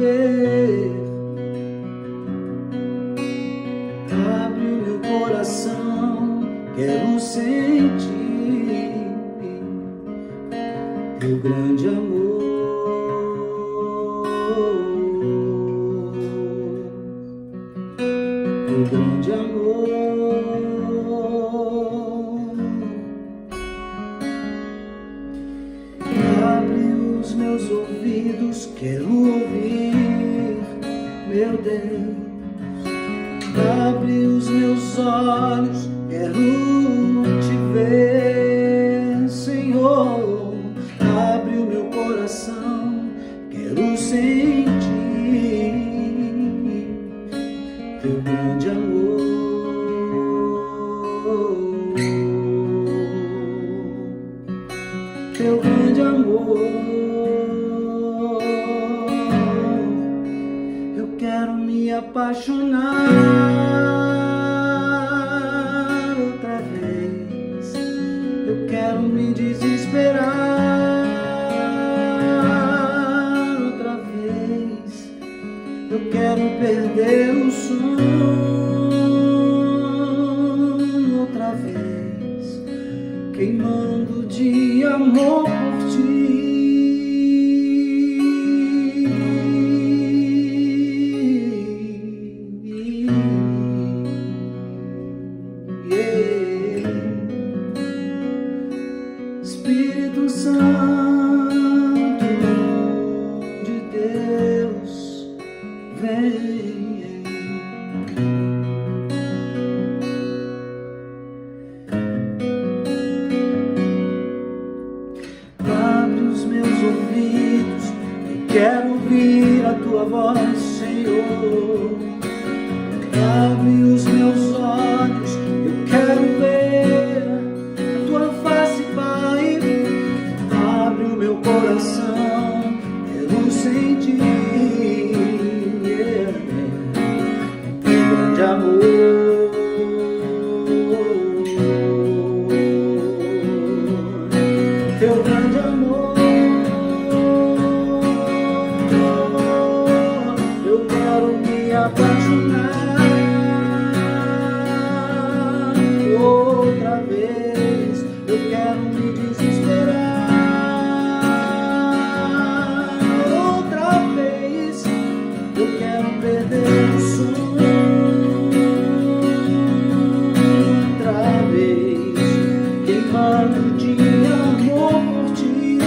ver. Abre o meu coração, quero sentir teu grande amor. Teu grande amor. Abre os meus ouvidos, quero ouvir, meu Deus. Abre os meus olhos, quero te ver, Senhor. Abre o meu coração, quero sentir teu grande amor. Teu grande amor. Eu quero me apaixonar outra vez. Eu quero me desesperar outra vez. Eu quero perder o sono outra vez, queimando de amor por ti. Espírito Santo de Deus, vem. Abre os meus ouvidos, eu quero ouvir a tua voz, Senhor. Abre os meus olhos, eu quero ver a tua face, Pai. Abre o meu coração, quero sentir teu grande amor. Teu grande amor. Eu quero me apaixonar outra vez. Eu quero me desesperar outra vez. Eu quero perder o sono outra vez, queimando de amor por ti.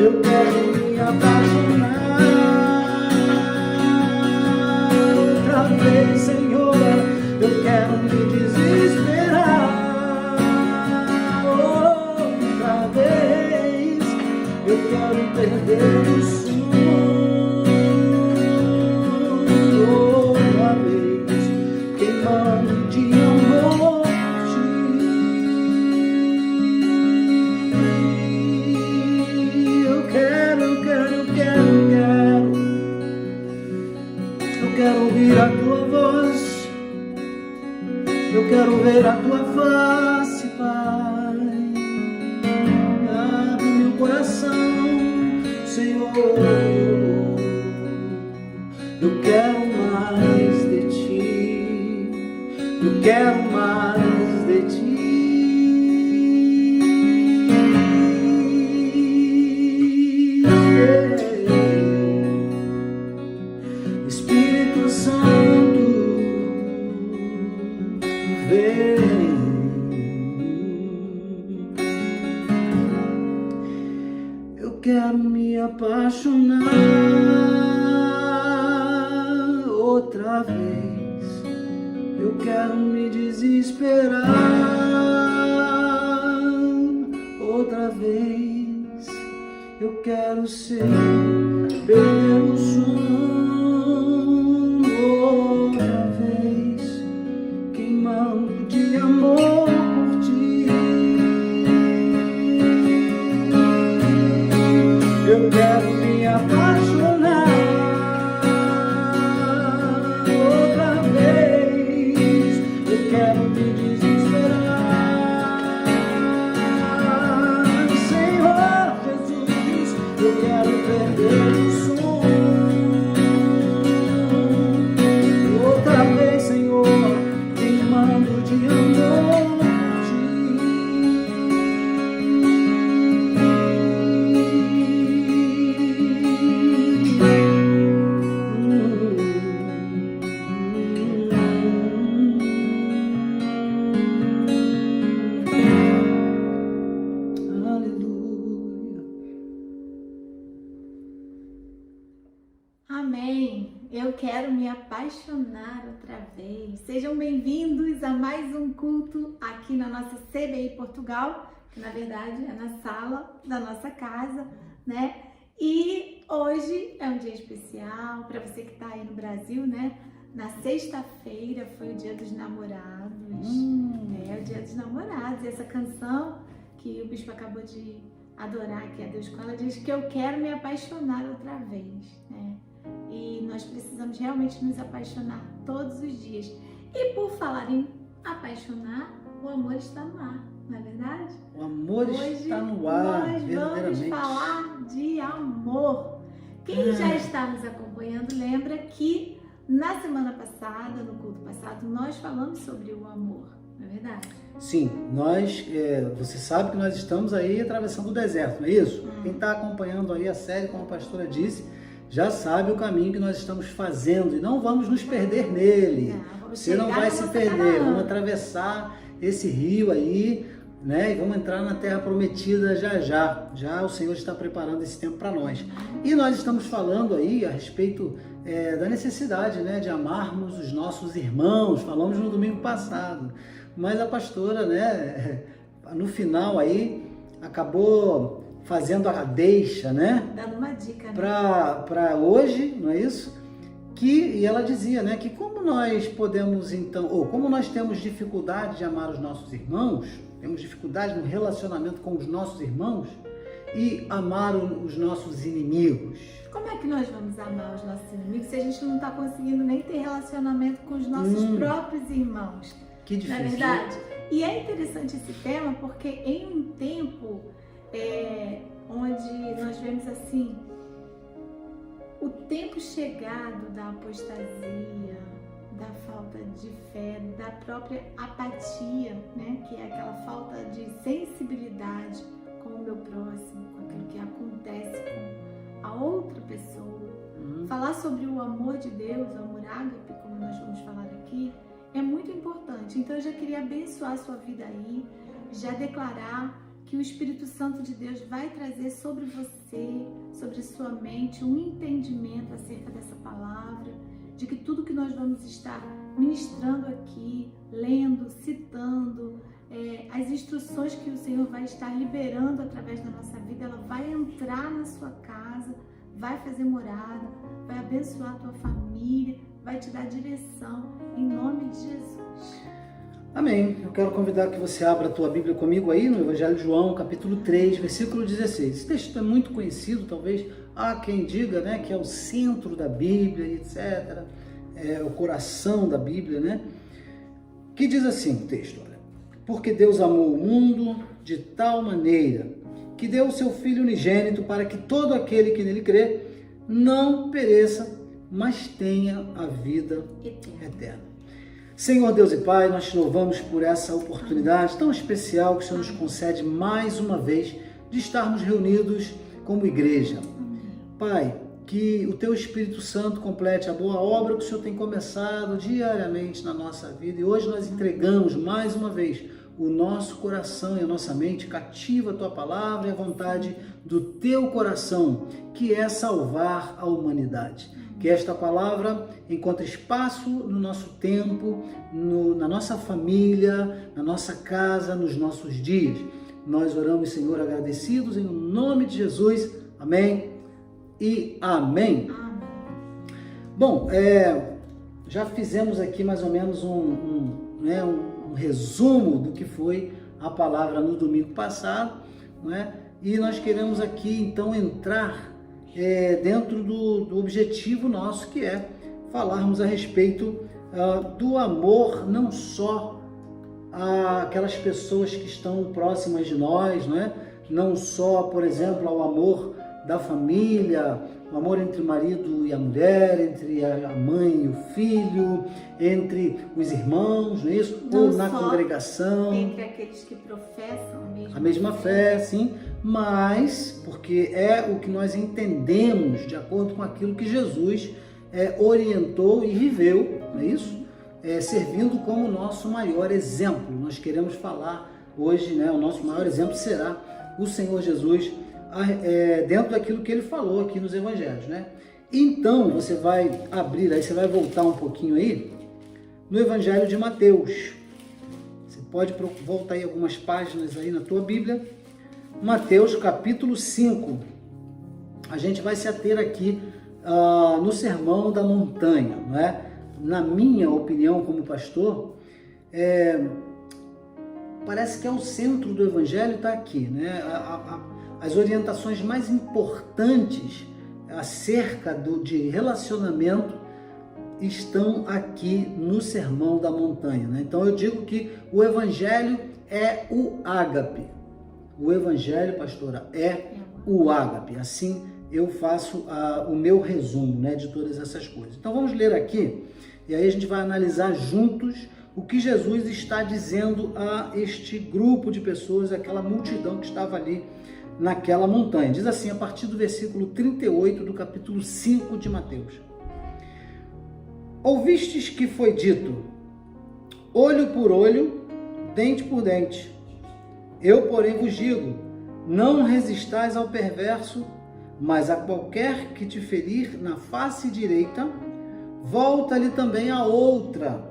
Eu quero me apaixonar outra vez, Senhor. Eu quero me desesperar outra vez. Eu quero perder o sono outra vez, queimando de amor por ti. Eu quero. Eu quero ouvir a tua voz. Eu quero ver a tua face, Pai. Abre meu coração, Senhor. Eu quero mais de ti. Eu quero mais de ti. Espírito Santo, vem. Eu quero me apaixonar outra vez. Eu quero me desesperar outra vez. Eu quero perder o sono outra vez, queimando de amor por ti. Eu quero me apaixonar outra vez. Eu quero me desesperar, Senhor Jesus. Amém! Eu quero me apaixonar outra vez. Sejam bem-vindos a mais um culto aqui na nossa CBI Portugal, que na verdade é na sala da nossa casa, né? E hoje é um dia especial para você que está aí no Brasil, né? Na sexta-feira foi o Dia dos Namorados. É o Dia dos Namorados. E essa canção que o bispo acabou de adorar, que é Deus com ela, diz que eu quero me apaixonar outra vez, né? E nós precisamos realmente nos apaixonar todos os dias. E por falar em apaixonar, o amor está no ar, não é verdade? O amor está no ar, nós vamos falar de amor. Quem já está nos acompanhando lembra que na semana passada, no culto passado, nós falamos sobre o amor, não é verdade? Sim, você sabe que nós estamos aí atravessando o deserto, não é isso? Quem está acompanhando aí a série, como a pastora disse, já sabe o caminho que nós estamos fazendo e não vamos nos perder nele. Você não vai se perder, vamos atravessar esse rio aí, né? E vamos entrar na Terra Prometida já. Já o Senhor está preparando esse tempo para nós. E nós estamos falando aí a respeito da necessidade, né, de amarmos os nossos irmãos. Falamos no domingo passado, mas a pastora, né, no final aí acabou fazendo a deixa, né? Dando uma dica, né? Para hoje, não é isso? E ela dizia, né, que como nós podemos então, ou como nós temos dificuldade de amar os nossos irmãos, temos dificuldade no relacionamento com os nossos irmãos e amar os nossos inimigos. Como é que nós vamos amar os nossos inimigos se a gente não está conseguindo nem ter relacionamento com os nossos próprios irmãos? Que difícil. Não é verdade? E é interessante esse tema porque em um tempo onde nós vemos assim o tempo chegado da apostasia, da falta de fé, da própria apatia, né? Que é aquela falta de sensibilidade com o meu próximo, com aquilo que acontece com a outra pessoa. Falar sobre o amor de Deus, o amor ágape, como nós vamos falar aqui, é muito importante. Então eu já queria abençoar a sua vida aí, já declarar que o Espírito Santo de Deus vai trazer sobre você, sobre sua mente, um entendimento acerca dessa palavra, de que tudo que nós vamos estar ministrando aqui, lendo, citando, as instruções que o Senhor vai estar liberando através da nossa vida, ela vai entrar na sua casa, vai fazer morada, vai abençoar a tua família, vai te dar direção, em nome de Jesus. Amém. Eu quero convidar que você abra a tua Bíblia comigo aí no Evangelho de João, capítulo 3, versículo 16. Esse texto é muito conhecido, talvez há quem diga, né, que é o centro da Bíblia, etc. É o coração da Bíblia, né? Que diz assim o texto, olha. Porque Deus amou o mundo de tal maneira que deu o seu Filho unigênito para que todo aquele que nele crê não pereça, mas tenha a vida eterna. Senhor Deus e Pai, nós te louvamos por essa oportunidade tão especial que o Senhor nos concede mais uma vez de estarmos reunidos como igreja. Pai, que o Teu Espírito Santo complete a boa obra que o Senhor tem começado diariamente na nossa vida e hoje nós entregamos mais uma vez o nosso coração e a nossa mente cativa a Tua palavra e a vontade do Teu coração, que é salvar a humanidade. Que esta palavra encontre espaço no nosso tempo, na nossa família, na nossa casa, nos nossos dias. Nós oramos, Senhor, agradecidos em nome de Jesus. Amém e amém. Bom, já fizemos aqui mais ou menos um resumo do que foi a palavra no domingo passado, não é? E nós queremos aqui então entrar dentro do objetivo nosso, que é falarmos a respeito do amor, não só àquelas pessoas que estão próximas de nós, não só, por exemplo, ao amor da família, o amor entre o marido e a mulher, entre a mãe e o filho, entre os irmãos, não é isso? Ou na congregação. Entre aqueles que professam a mesma fé, sim, mas porque é o que nós entendemos de acordo com aquilo que Jesus orientou e viveu, não é isso? Servindo como nosso maior exemplo. Nós queremos falar hoje, o nosso maior exemplo será o Senhor Jesus, dentro daquilo que ele falou aqui nos evangelhos, Então, você vai abrir, aí você vai voltar um pouquinho aí, no Evangelho de Mateus. Você pode voltar aí algumas páginas aí na tua Bíblia. Mateus, capítulo 5. A gente vai se ater aqui no Sermão da Montanha, não é? Na minha opinião como pastor, parece que é o centro do Evangelho, está aqui, né? As orientações mais importantes acerca de relacionamento estão aqui no Sermão da Montanha, né? Então eu digo que o Evangelho é o ágape. O Evangelho, pastora, é o ágape. Assim eu faço o meu resumo, né, de todas essas coisas. Então vamos ler aqui, e aí a gente vai analisar juntos o que Jesus está dizendo a este grupo de pessoas, aquela multidão que estava ali naquela montanha. Diz assim, a partir do versículo 38 do capítulo 5 de Mateus. Ouvistes que foi dito, olho por olho, dente por dente. Eu, porém, vos digo, não resistais ao perverso, mas a qualquer que te ferir na face direita, volta-lhe também a outra.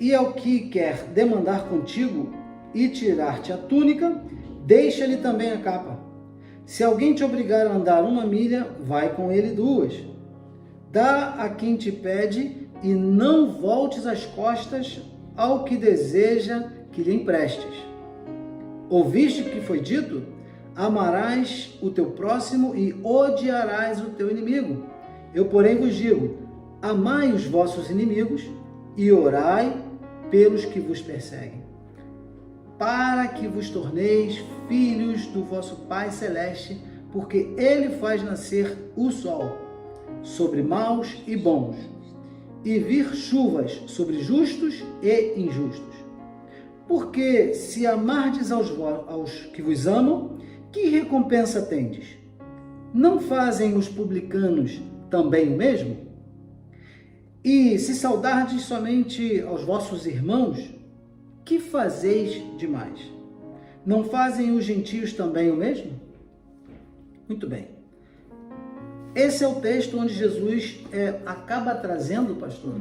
E ao que quer demandar contigo e tirar-te a túnica, deixa-lhe também a capa. Se alguém te obrigar a andar 1 milha, vai com ele 2. Dá a quem te pede e não voltes as costas ao que deseja que lhe emprestes. Ouviste que foi dito? Amarás o teu próximo e odiarás o teu inimigo. Eu, porém, vos digo, amai os vossos inimigos e orai pelos que vos perseguem, para que vos torneis filhos do vosso Pai Celeste, porque Ele faz nascer o sol sobre maus e bons, e vir chuvas sobre justos e injustos. Porque se amardes aos que vos amam, que recompensa tendes? Não fazem os publicanos também o mesmo? E se saudardes somente aos vossos irmãos, que fazeis demais? Não fazem os gentios também o mesmo? Muito bem. Esse é o texto onde Jesus acaba trazendo, pastor,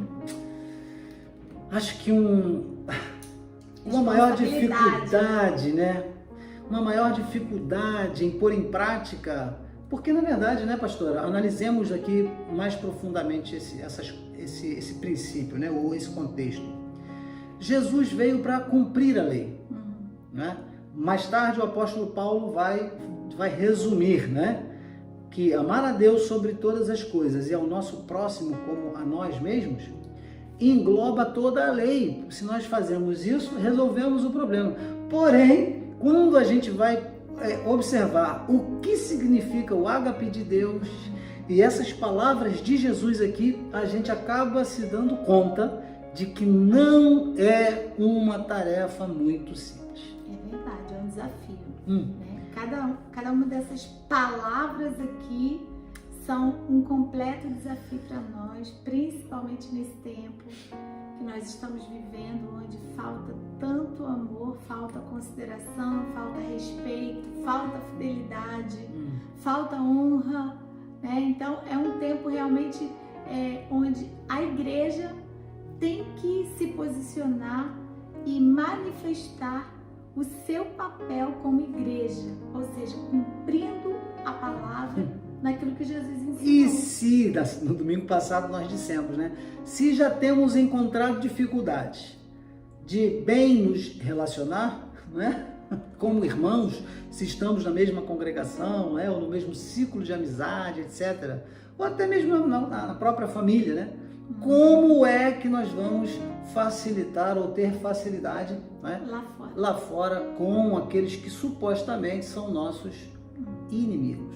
acho que uma maior dificuldade, né? Uma maior dificuldade em pôr em prática, porque na verdade, né, pastora, analisemos aqui mais profundamente esse princípio, né, ou esse contexto. Jesus veio para cumprir a lei, né? Mais tarde o apóstolo Paulo vai resumir, né, que amar a Deus sobre todas as coisas e ao nosso próximo como a nós mesmos engloba toda a lei. Se nós fazemos isso, resolvemos o problema. Porém, quando a gente vai observar o que significa o ágape de Deus e essas palavras de Jesus aqui, a gente acaba se dando conta de que não é uma tarefa muito simples. É verdade, é um desafio. Né? Cada uma dessas palavras aqui são um completo desafio para nós, principalmente nesse tempo que nós estamos vivendo, onde falta tanto amor, falta consideração, falta respeito, falta fidelidade, falta honra, né? Então é um tempo realmente onde a igreja tem que se posicionar e manifestar o seu papel como igreja, ou seja, cumprindo a palavra naquilo que Jesus ensinou. E se, no domingo passado nós dissemos, né? Se já temos encontrado dificuldades de bem nos relacionar, né? Como irmãos, se estamos na mesma congregação, né? Ou no mesmo ciclo de amizade, etc. Ou até mesmo na própria família, né? Como é que nós vamos facilitar ou ter facilidade, né? Lá fora com aqueles que supostamente são nossos inimigos?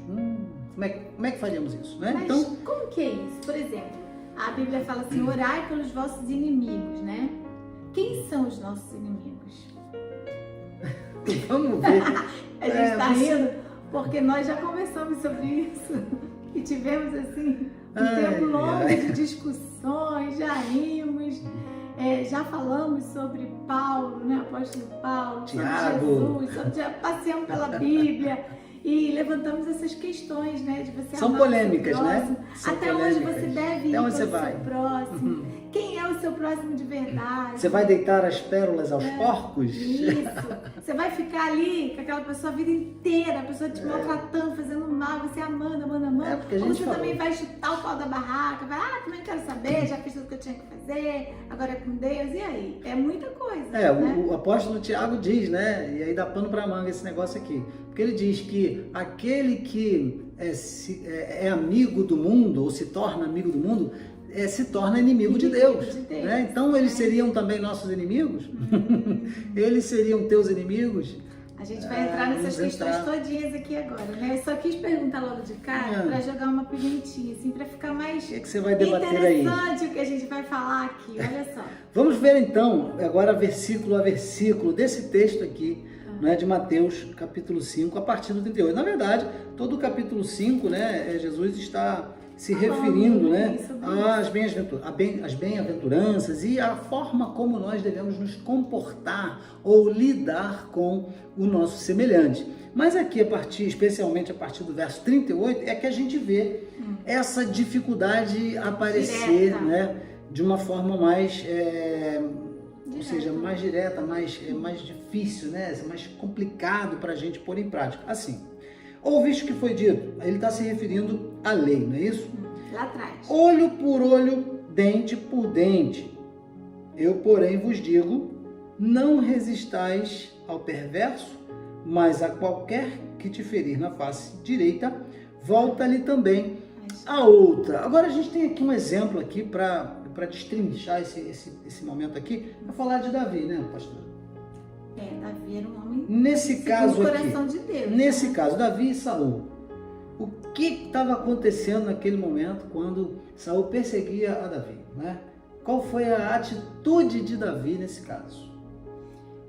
Como é que faríamos isso, né? Mas então, como que é isso? Por exemplo, a Bíblia fala assim, orai pelos vossos inimigos, né? Quem são os nossos inimigos? Vamos ver. A gente está rindo porque nós já conversamos sobre isso e tivemos assim um tempo longo de discussões, já rimos, já falamos sobre Paulo, né? Apóstolo Paulo, Tiago. sobre Jesus, já passeamos pela Bíblia. E levantamos essas questões, né? De você São amar polêmicas, o seu próximo. né? São Até polêmicas. onde você deve ir Até onde para você o vai? seu próximo? Quem é o seu próximo de verdade? Você vai deitar as pérolas aos porcos? Isso. Você vai ficar ali com aquela pessoa a vida inteira, a pessoa te maltratando, fazendo mal, você amando. Porque a Ou gente você falou. também vai chutar o pau da barraca, vai, também não quero saber, já fiz tudo que eu tinha que fazer, agora é com Deus, e aí? É muita coisa. Né? O apóstolo Tiago diz, né? E aí dá pano pra manga esse negócio aqui. Porque ele diz que aquele que é amigo do mundo, ou se torna amigo do mundo, se torna inimigo de Deus. Né? Então eles seriam também nossos inimigos? Eles seriam teus inimigos? A gente vai entrar nessas questões todinhas aqui agora, né? Eu só quis perguntar logo de cara para jogar uma pimentinha, assim, para ficar mais o que você vai debater aí? Interessante o que a gente vai falar aqui, olha só. Vamos ver então, agora versículo a versículo desse texto aqui, né, de Mateus capítulo 5, a partir do 38. Na verdade, todo o capítulo 5, né, Jesus está se referindo, né, às bem-aventuranças e à forma como nós devemos nos comportar ou lidar com o nosso semelhante. Mas aqui, especialmente a partir do verso 38, é que a gente vê essa dificuldade aparecer, né, de uma forma mais, ou seja, mais direta, mais difícil, né, mais complicado para a gente pôr em prática. Assim, ouviste o que foi dito? Ele está se referindo à lei, não é isso? Lá atrás. Olho por olho, dente por dente. Eu, porém, vos digo, não resistais ao perverso, mas a qualquer que te ferir na face direita, volta-lhe também a outra. Agora a gente tem aqui um exemplo aqui para destrinchar esse momento aqui, para falar de Davi, né, pastor? Davi era um homem nesse caso aqui, coração de Deus. Nesse caso, Davi e Saul. O que estava acontecendo naquele momento quando Saul perseguia a Davi, né? Qual foi a atitude de Davi nesse caso?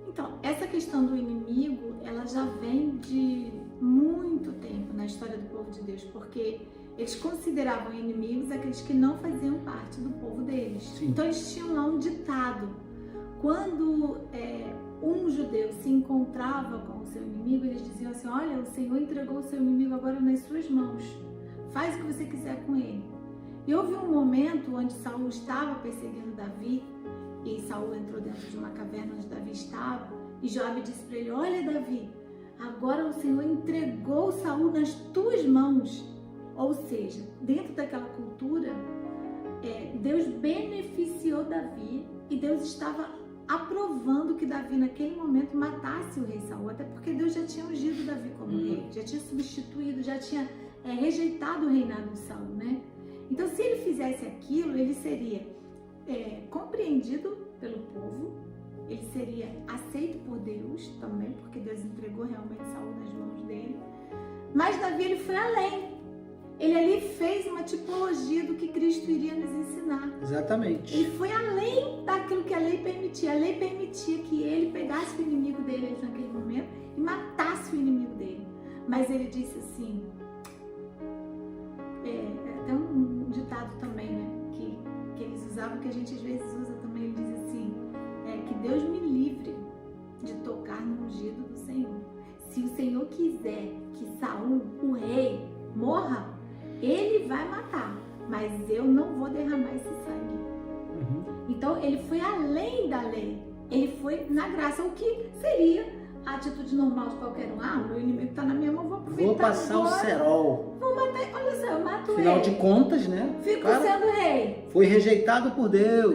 Então, essa questão do inimigo, ela já vem de muito tempo na história do povo de Deus, porque eles consideravam inimigos aqueles que não faziam parte do povo deles. Sim. Então, eles tinham lá um ditado. Quando um judeu se encontrava com o seu inimigo, eles diziam assim: olha, o Senhor entregou o seu inimigo agora nas suas mãos, faz o que você quiser com ele. E houve um momento onde Saul estava perseguindo Davi, e Saul entrou dentro de uma caverna onde Davi estava, e Joabe disse para ele: olha, Davi, agora o Senhor entregou Saul nas tuas mãos. Ou seja, dentro daquela cultura, Deus beneficiou Davi, e Deus estava aprovando que Davi naquele momento matasse o rei Saul, até porque Deus já tinha ungido Davi como rei, já tinha substituído, já tinha rejeitado o reinado de Saul, né? Então, se ele fizesse aquilo, ele seria compreendido pelo povo, ele seria aceito por Deus também, porque Deus entregou realmente Saul nas mãos dele. Mas Davi, ele foi além. Ele ali fez uma tipologia do que Cristo iria nos ensinar. Exatamente. Ele foi além daquilo que a lei permitia. A lei permitia que ele pegasse o inimigo dele naquele momento e matasse o inimigo dele. Mas ele disse assim, até um ditado também, né, que eles usavam, que a gente às vezes usa também. Ele diz assim, que Deus me livre de tocar no ungido do Senhor. Se o Senhor quiser que Saul, o rei, morra, ele vai matar, mas eu não vou derramar esse sangue. Então ele foi além da lei, ele foi na graça, o que seria a atitude normal de qualquer um. O meu inimigo está na minha mão, vou aproveitar. Vou passar agora, o cerol. Vou matar, olha só, eu mato ele. Afinal de contas, né? Fico sendo rei. Foi rejeitado por Deus.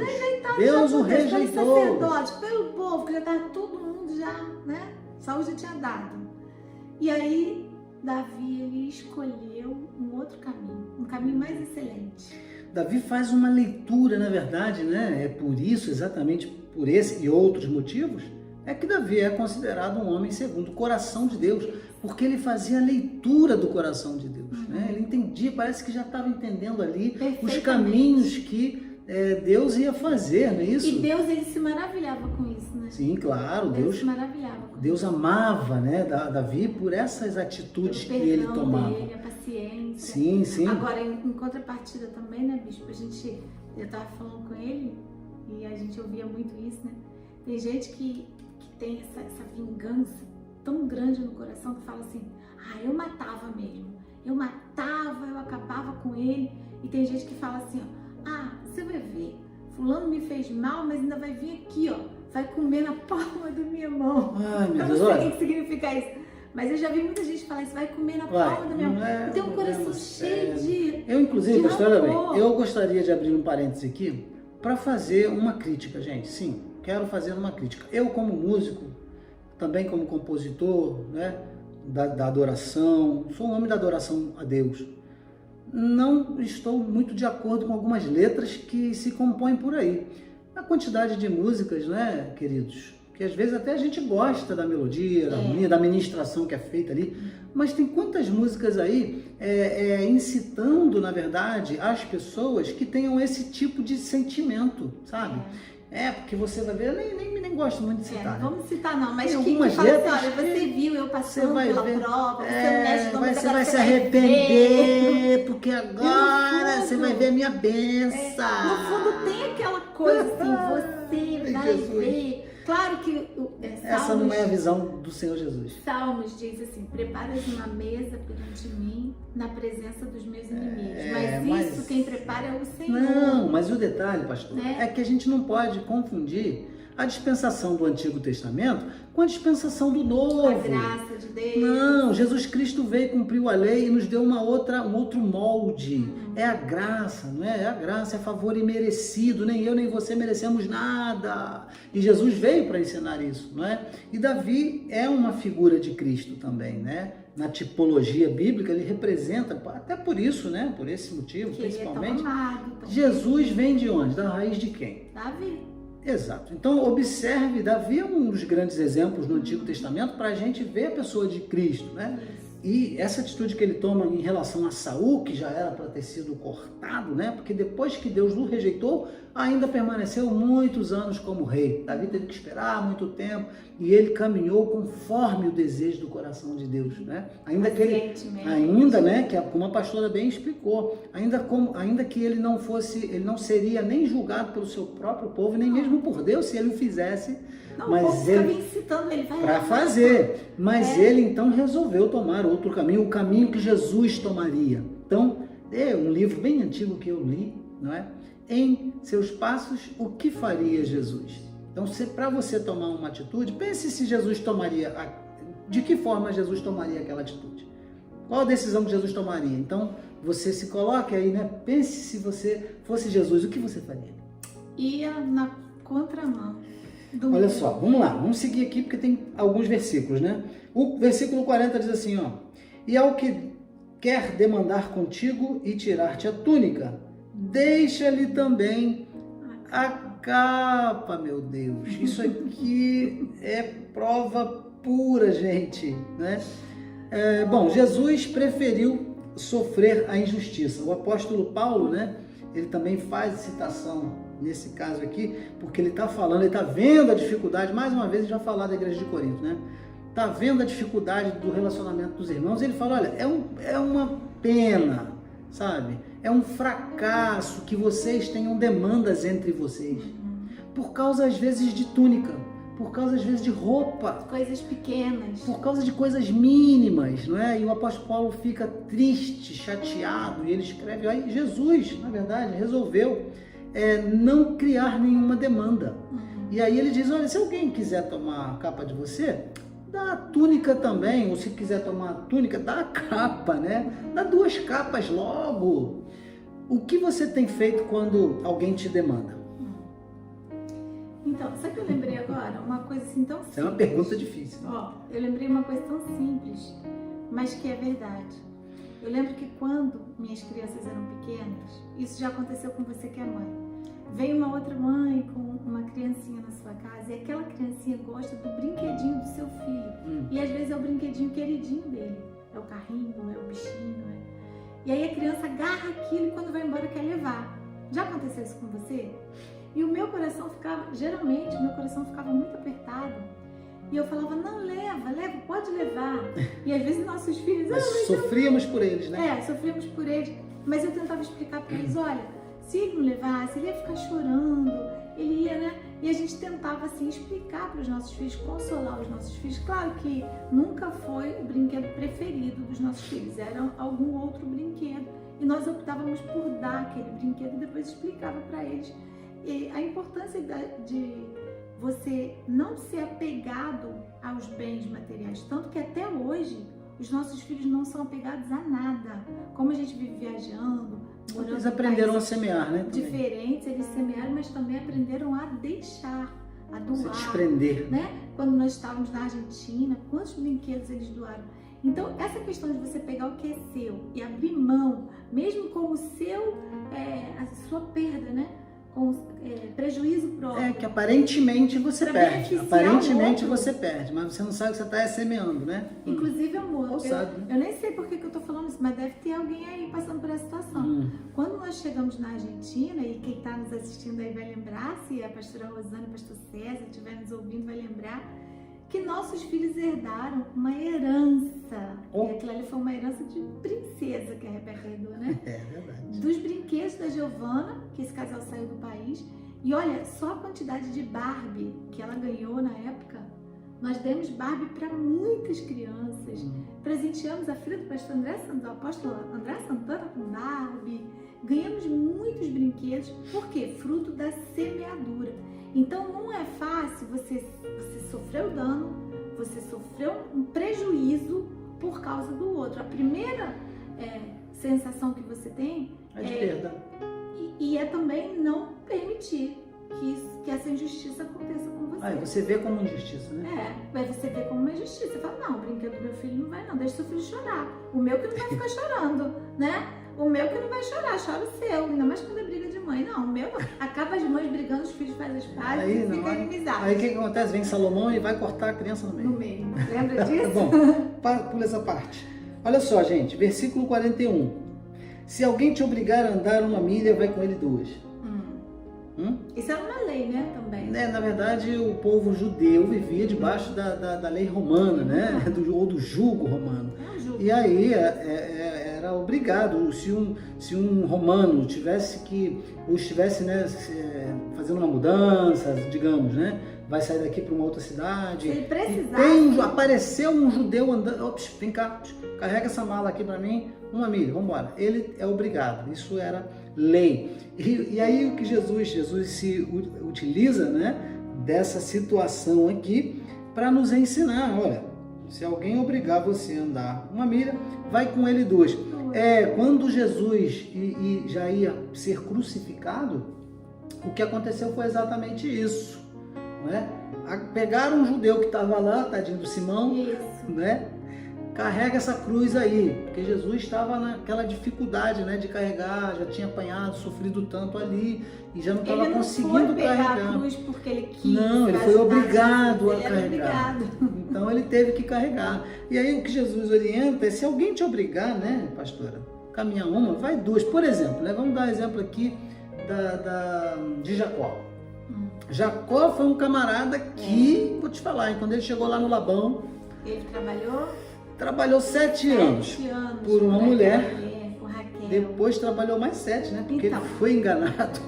Deus o rejeitou. Pelo sacerdote, pelo povo, que já estava todo mundo já, né? Saúl já tinha dado. E aí Davi, ele escolheu um outro caminho, um caminho mais excelente. Davi faz uma leitura, na verdade, né? É por isso, exatamente por esse e outros motivos, é que Davi é considerado um homem segundo o coração de Deus, porque ele fazia a leitura do coração de Deus, né? Ele entendia, parece que já estava entendendo ali os caminhos que Deus ia fazer, não é isso? E Deus, ele se maravilhava com isso, né? Sim, claro. Deus se maravilhava com Deus isso. Amava, né, Davi por essas atitudes que ele tomava. Dele, a paciência. Sim, sim. Agora, em contrapartida também, né, bispo? Eu estava falando com ele e a gente ouvia muito isso, né? Tem gente que tem essa vingança tão grande no coração que fala assim: eu matava mesmo. Eu matava, eu acabava com ele. E tem gente que fala assim, ó, você vai ver, fulano me fez mal, mas ainda vai vir aqui, ó, vai comer na palma da minha mão. Ai, meu Eu Deus, não sei olha. o que significa isso. Mas eu já vi muita gente falar isso, vai comer na palma da minha mão. Eu tenho um coração cheio de... Eu, inclusive, de pastora, rancor. eu gostaria de abrir um parêntese aqui para fazer uma crítica, gente. Sim, quero fazer uma crítica. Eu, como músico, também como compositor, né, da adoração, sou um homem da adoração a Deus. Não estou muito de acordo com algumas letras que se compõem por aí. A quantidade de músicas, né, queridos, que às vezes até a gente gosta da melodia, da harmonia, da ministração que é feita ali, mas tem quantas músicas aí incitando, na verdade, as pessoas que tenham esse tipo de sentimento, sabe? Porque você vai ver, eu nem gosto muito de citar. Não vamos citar não, mas tem que algumas fala letras assim, olha, você viu eu passando pela prova, você mexe no você vai se arrepender, porque agora você vai ver a minha benção. No fundo tem aquela coisa assim, você vai ver. Claro que essa não é a visão do Senhor Jesus. Salmos diz assim, preparas uma mesa perante mim na presença dos meus inimigos. Mas isso quem prepara é o Senhor. Não, mas o detalhe, pastor, é que a gente não pode confundir a dispensação do Antigo Testamento com a dispensação do Novo. A graça de Deus. Não, Jesus Cristo veio, cumpriu a lei e nos deu um outro molde. É a graça, não é? É a graça, é favor imerecido. Nem eu nem você merecemos nada. E Jesus veio para ensinar isso, não é? E Davi é uma figura de Cristo também, né? Na tipologia bíblica, ele representa, até por isso, né? Por esse motivo, que principalmente. Ele é tão amado, Jesus vem de onde? Da raiz de quem? Davi. Exato. Então, observe, Davi é um dos grandes exemplos no Antigo Testamento para a gente ver a pessoa de Cristo, né? E essa atitude que ele toma em relação a Saul, que já era para ter sido cortado, né? Porque depois que Deus o rejeitou, ainda permaneceu muitos anos como rei. Davi teve que esperar muito tempo e ele caminhou conforme o desejo do coração de Deus, né? Ainda né, que como a pastora bem explicou, ainda que ele não seria nem julgado pelo seu próprio povo, nem mesmo por Deus se ele o fizesse. Não, mas o povo ele incitando ele para fazer, mas ele então resolveu tomar outro caminho, o caminho que Jesus tomaria. Então, é um livro bem antigo que eu li, não é? Em seus passos, o que faria Jesus? Então, para você tomar uma atitude, pense se Jesus tomaria, de que forma Jesus tomaria aquela atitude? Qual a decisão que Jesus tomaria? Então, você se coloque aí, né? Pense se você fosse Jesus, o que você faria? Ia na contramão. Olha só, vamos lá, vamos seguir aqui porque tem alguns versículos, né? O versículo 40 diz assim, ó: e ao que quer demandar contigo e tirar-te a túnica, deixa-lhe também a capa, meu Deus. Isso aqui é prova pura, gente, né? Bom, Jesus preferiu sofrer a injustiça. O apóstolo Paulo, né? Ele também faz citação nesse caso aqui, porque ele está falando, ele está vendo a dificuldade, mais uma vez a gente vai falar da igreja de Corinto, né? Está vendo a dificuldade do relacionamento dos irmãos, e ele fala, olha, é uma pena, sabe? É um fracasso que vocês tenham demandas entre vocês, por causa às vezes de túnica, por causa às vezes de roupa, coisas pequenas, por causa de coisas mínimas, não é? E o apóstolo Paulo fica triste, chateado, e ele escreve, aí Jesus, na verdade, resolveu não criar nenhuma demanda. E aí ele diz, olha, se alguém quiser tomar a capa de você, dá a túnica também, ou se quiser tomar a túnica, dá a capa, né? Dá 2 capas logo. O que você tem feito quando alguém te demanda? Então, sabe o que eu lembrei agora? Uma coisa assim tão simples. É uma pergunta difícil. Ó, eu lembrei uma coisa tão simples, mas que é verdade. Eu lembro que quando minhas crianças eram pequenas, isso já aconteceu com você que é mãe. Veio uma outra mãe com uma criancinha na sua casa e aquela criancinha gosta do brinquedinho do seu filho. E às vezes é o brinquedinho queridinho dele. É o carrinho, é o bichinho. E aí a criança agarra aquilo e quando vai embora quer levar. Já aconteceu isso com você? E o meu coração ficava, geralmente, o meu coração ficava muito apertado. E eu falava, não, leva, pode levar. E às vezes nossos filhos... Mas sofríamos por eles, né? Sofríamos por eles. Mas eu tentava explicar para eles, olha, se ele não levasse, ele ia ficar chorando, ele ia, né? E a gente tentava assim explicar para os nossos filhos, consolar os nossos filhos. Claro que nunca foi o brinquedo preferido dos nossos filhos, era algum outro brinquedo. E nós optávamos por dar aquele brinquedo e depois explicava para eles a importância de você não ser apegado aos bens materiais. Tanto que até hoje os nossos filhos não são apegados a nada. Como a gente vive viajando, morando Eles aprenderam a semear, né? diferentes, eles semearam, mas também aprenderam a deixar, a doar. Se desprender. Né? Quando nós estávamos na Argentina, quantos brinquedos eles doaram? Então, essa questão de você pegar o que é seu e abrir mão, mesmo com o seu, a sua perda, né? Com prejuízo próprio. Que aparentemente você Pra perde. beneficiar Aparentemente o outro. você perde, mas você não sabe que você está semeando, né? Inclusive, amor, Ou sabe, né? eu nem sei por que eu tô falando isso, mas deve ter alguém aí passando por essa situação. Quando nós chegamos na Argentina, e quem está nos assistindo aí vai lembrar, se a pastora Rosana e o pastor César estiver nos ouvindo, vai lembrar, que nossos filhos herdaram uma herança. Oh. E aquilo ali foi uma herança de princesa que a Rebeca herdou, né? É verdade. Dos brinquedos da Giovana, que esse casal saiu do país. E olha, só a quantidade de Barbie que ela ganhou na época. Nós demos Barbie para muitas crianças. Presenteamos a filha do pastor do apóstolo André Santana com Barbie. Ganhamos muitos brinquedos. Por quê? Fruto da semeadura. Então não é fácil, você sofreu dano, você sofreu um prejuízo por causa do outro. A primeira sensação que você tem É de perda. E é também não permitir que essa injustiça aconteça com você. Aí você vê como injustiça, né? Aí você vê como uma injustiça. Você fala, não, o brinquedo do meu filho não vai não, deixa seu filho chorar. O meu que não vai ficar chorando, né? O meu que não vai chorar, chora o seu. Ainda mais quando é briga de mãe. Não, o meu não. Acaba as mães brigando, os filhos fazem as pazes e fica inimizade. Aí o que acontece? Vem Salomão e vai cortar a criança no meio. No meio. Lembra disso? Bom, pula essa parte. Olha só, gente, versículo 41. Se alguém te obrigar a andar 1 milha, vai com ele 2. Isso era uma lei, né, também. Na verdade, o povo judeu vivia debaixo da lei romana, né? Ou do jugo romano. É um jugo. E aí era obrigado, se um romano estivesse né, fazendo uma mudança, digamos, né? Vai sair daqui para uma outra cidade. Se ele precisasse. Apareceu um judeu andando, ops, vem cá, carrega essa mala aqui para mim, 1 milha, vamos embora. Ele é obrigado, isso era lei. E aí o que Jesus se utiliza, né, dessa situação aqui para nos ensinar, olha, se alguém obrigar você a andar 1 milha, vai com ele 2. Quando Jesus já ia ser crucificado, o que aconteceu foi exatamente isso. Né? Pegaram um judeu que estava lá, tadinho do Simão, né? Carrega essa cruz aí, porque Jesus estava naquela dificuldade, né, de carregar, já tinha apanhado, sofrido tanto ali e já não estava conseguindo carregar. Ele não foi pegar a cruz porque ele quis. Não, ele foi obrigado a carregar. Obrigado. Então ele teve que carregar. E aí o que Jesus orienta é, se alguém te obrigar, né, pastora, caminhar 1, vai 2. Por exemplo, né, vamos dar exemplo aqui de Jacó. Jacó foi um camarada que, vou te falar, hein, quando ele chegou lá no Labão, ele trabalhou 7 anos por uma mulher, por Raquel. Depois trabalhou mais 7, né? Porque ele foi enganado.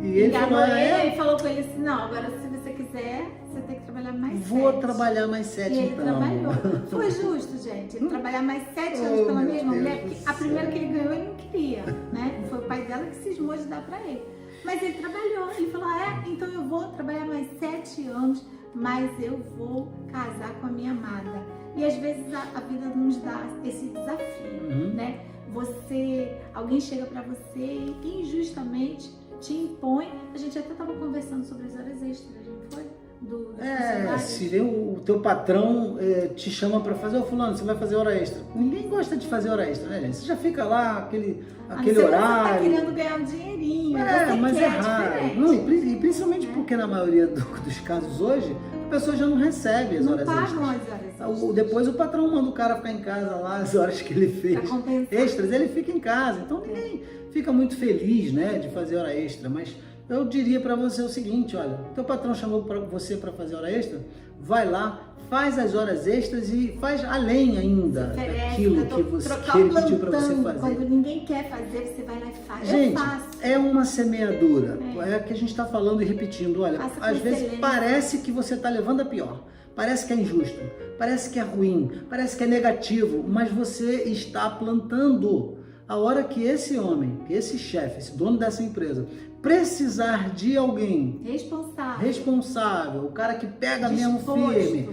E ele enganou ele e falou com ele assim, não, agora se você quiser, você tem que trabalhar mais 7. Vou trabalhar mais 7 e então. Ele trabalhou. Foi justo, gente, ele trabalhar mais 7 anos pela mesma mulher, porque a primeira que ele ganhou ele não queria, né? Foi o pai dela que cismou de dar pra ele. Mas ele trabalhou, ele falou, então eu vou trabalhar mais 7 anos, mas eu vou casar com a minha amada. E às vezes a vida nos dá esse desafio, né? Alguém chega pra você e injustamente te impõe. A gente até estava conversando sobre as horas extras, não foi? Se o teu patrão te chama para fazer, fulano, você vai fazer hora extra. Ninguém gosta de fazer hora extra, né, gente? Você já fica lá, aquele horário. Você tá querendo ganhar um dinheirinho, mas é raro. Não, e principalmente porque na maioria dos casos hoje, a pessoa já não recebe as horas extras. Não pagam as horas extras. Depois o patrão manda o cara ficar em casa lá, as horas que ele fez extras, ele fica em casa. Então ninguém fica muito feliz, né, de fazer hora extra, mas eu diria para você o seguinte, olha, teu patrão chamou para você para fazer hora extra, vai lá, faz as horas extras e faz além ainda daquilo que ele pediu para você fazer. Quando ninguém quer fazer, você vai lá e faz. Gente, é uma semeadura. É que a gente está falando e repetindo. Olha, às vezes parece que você está levando a pior. Parece que é injusto, parece que é ruim, parece que é negativo, mas você está plantando. A hora que esse homem, que esse chefe, esse dono dessa empresa, precisar de alguém responsável, o cara que pega mesmo firme,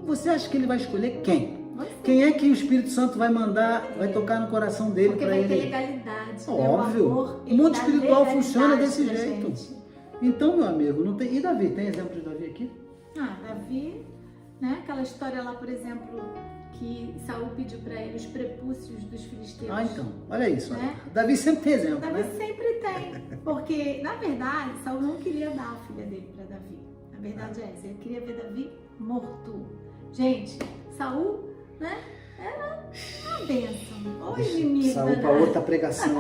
você acha que ele vai escolher quem? Quem é que o Espírito Santo vai mandar, vai tocar no coração dele para ele? Porque vai ter legalidade. Óbvio. O mundo espiritual funciona desse jeito. Então, meu amigo, não tem. E Davi? Tem exemplo de Davi aqui? Davi, né? Aquela história lá, por exemplo, que Saul pediu para ele os prepúcios dos filisteus. Então, olha isso. Né? Davi sempre tem exemplo, Davi sempre tem. Porque, na verdade, Saul não queria dar a filha dele para Davi. A verdade é essa. Ele queria ver Davi morto. Gente, Saul, né? Era uma bênção. Ou inimigo. Saul para outra pregação.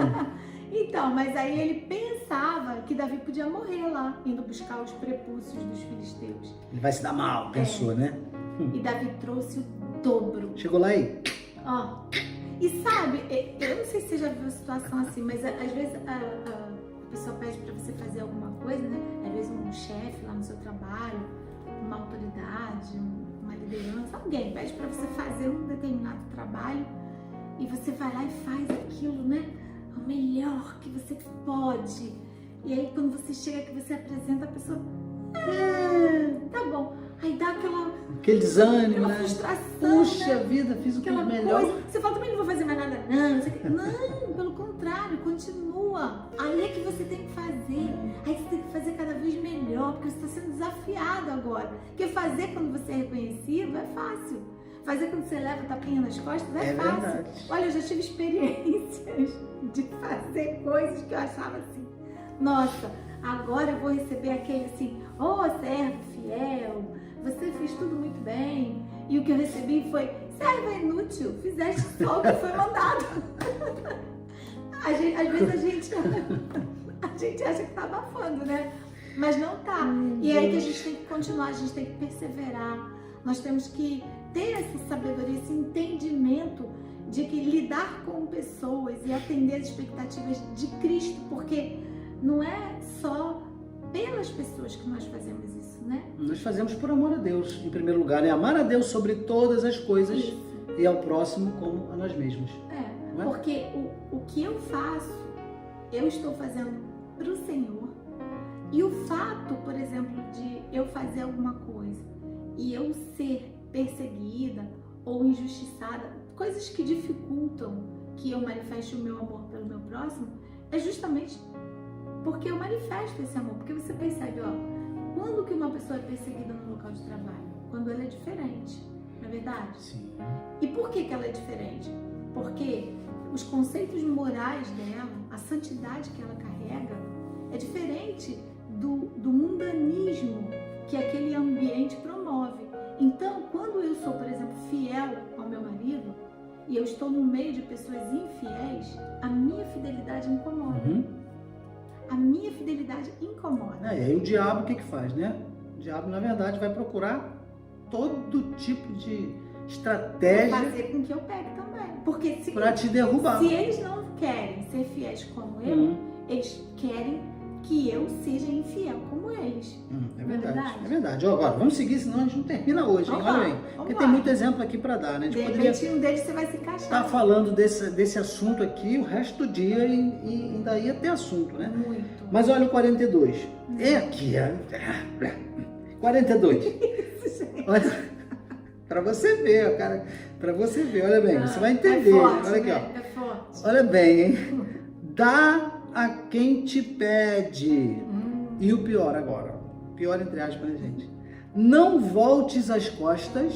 Então, mas aí ele pensava que Davi podia morrer lá, indo buscar os prepúcios dos filisteus. Ele vai se dar mal, pensou, né? E Davi trouxe o dobro. Chegou lá aí. E sabe, eu não sei se você já viu a situação assim, mas às vezes a pessoa pede para você fazer alguma coisa, né? Às vezes um chefe lá no seu trabalho, uma autoridade, uma liderança, alguém pede para você fazer um determinado trabalho e você vai lá e faz aquilo, né? O melhor que você pode. E aí quando você chega que você apresenta, a pessoa, tá bom. Aí dá aquele desânimo, aquela frustração, puxa né? vida, fiz o que é melhor. Coisa. Você fala, também não vou fazer mais nada. Não, pelo contrário, continua. Aí é que você tem que fazer. Aí você tem que fazer cada vez melhor, porque você está sendo desafiado agora. Porque fazer quando você é reconhecido é fácil. Fazer quando você leva tapinha nas costas é fácil. Verdade. Olha, eu já tive experiências de fazer coisas que eu achava assim, nossa, agora eu vou receber aquele assim, servo fiel, você fez tudo muito bem. E o que eu recebi foi, servo inútil, fizeste só o que foi mandado. Às vezes a gente acha que tá abafando, né? Mas não tá. E é aí que a gente tem que continuar, a gente tem que perseverar. Nós temos que ter essa sabedoria, esse entendimento de que lidar com pessoas e atender as expectativas de Cristo, porque não é só pelas pessoas que nós fazemos isso, né? Nós fazemos por amor a Deus, em primeiro lugar, né? Amar a Deus sobre todas as coisas e ao próximo como a nós mesmos. Não é? Porque o que eu faço, eu estou fazendo para o Senhor. E o fato, por exemplo, de eu fazer alguma coisa e eu ser perseguida ou injustiçada, coisas que dificultam que eu manifeste o meu amor pelo meu próximo, é justamente porque eu manifesto esse amor. Porque você percebe, quando que uma pessoa é perseguida no local de trabalho? Quando ela é diferente, não é verdade? Sim. E por que ela é diferente? Porque os conceitos morais dela, a santidade que ela carrega, é diferente do mundanismo que aquele ambiente promove. Então, quando eu sou, por exemplo, fiel ao meu marido e eu estou no meio de pessoas infiéis, a minha fidelidade incomoda. A minha fidelidade incomoda. E aí o diabo o que faz, né? O diabo, na verdade, vai procurar todo tipo de estratégia fazer com que eu pegue também. Porque para te derrubar. Se eles não querem ser fiéis como eu, eles querem que eu seja infiel como eles. É verdade. É verdade. Agora, vamos seguir, senão a gente não termina hoje, hein? Olha bem. Porque tem muito exemplo aqui para dar, né? De repente, um deles você vai se encaixar. Tá falando desse assunto aqui o resto do dia e ainda ia ter assunto, né? Muito. Mas olha o 42. É aqui, 42. Isso, gente. Olha, para você ver, cara. Para você ver, olha bem, você vai entender. É forte, olha aqui, né? É forte. Olha bem, hein? Dá a quem te pede. E o pior agora, pior entre aspas, né, gente? Não voltes as costas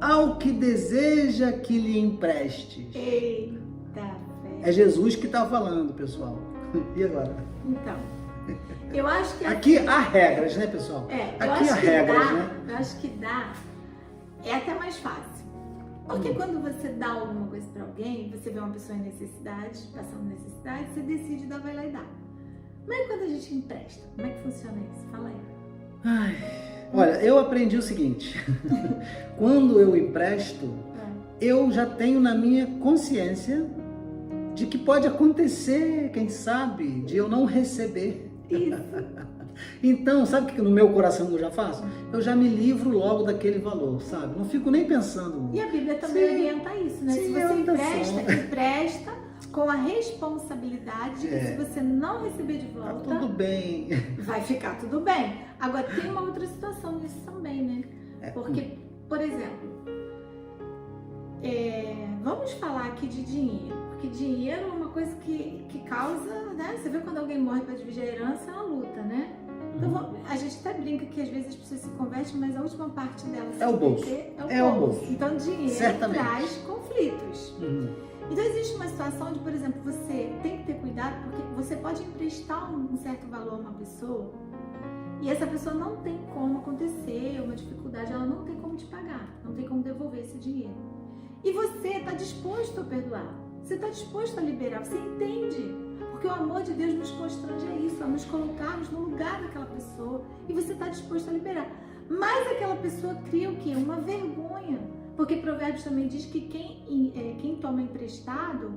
ao que deseja que lhe emprestes. Eita, É Jesus que está falando, pessoal. E agora? Então, eu acho que... Aqui há regras, né, pessoal? Aqui há regras, né? Eu acho que dá é até mais fácil. Porque quando você dá alguma coisa para alguém, você vê uma pessoa em necessidade, passando necessidade, você decide dar, vai lá e dá. Mas quando a gente empresta, como é que funciona isso? Fala aí. Olha, eu aprendi o seguinte, quando eu empresto, eu já tenho na minha consciência de que pode acontecer, quem sabe, de eu não receber. Isso. Então, sabe o que no meu coração eu já faço? Eu já me livro logo daquele valor, sabe? Não fico nem pensando. E a Bíblia também orienta isso, né? Sim, Se você empresta com a responsabilidade de que se você não receber de volta, tá tudo bem. Vai ficar tudo bem. Agora, tem uma outra situação nisso também, né? Porque, por exemplo, vamos falar aqui de dinheiro. Porque dinheiro é uma coisa que causa, né? Você vê quando alguém morre para dividir a herança, é uma luta, né? Então, a gente até brinca que às vezes as pessoas se convertem, mas a última parte dela é o bolso. É o bolso. Então, dinheiro certamente traz conflitos. Então, existe uma situação onde, por exemplo, você tem que ter cuidado, porque você pode emprestar um certo valor a uma pessoa e essa pessoa não tem como acontecer, uma dificuldade, ela não tem como te pagar, não tem como devolver esse dinheiro. E você está disposto a perdoar, você está disposto a liberar, você entende. Porque o amor de Deus nos constrange a isso, a nos colocarmos no lugar daquela pessoa e você está disposto a liberar. Mas aquela pessoa cria o quê? Uma vergonha. Porque Provérbios também diz que quem toma emprestado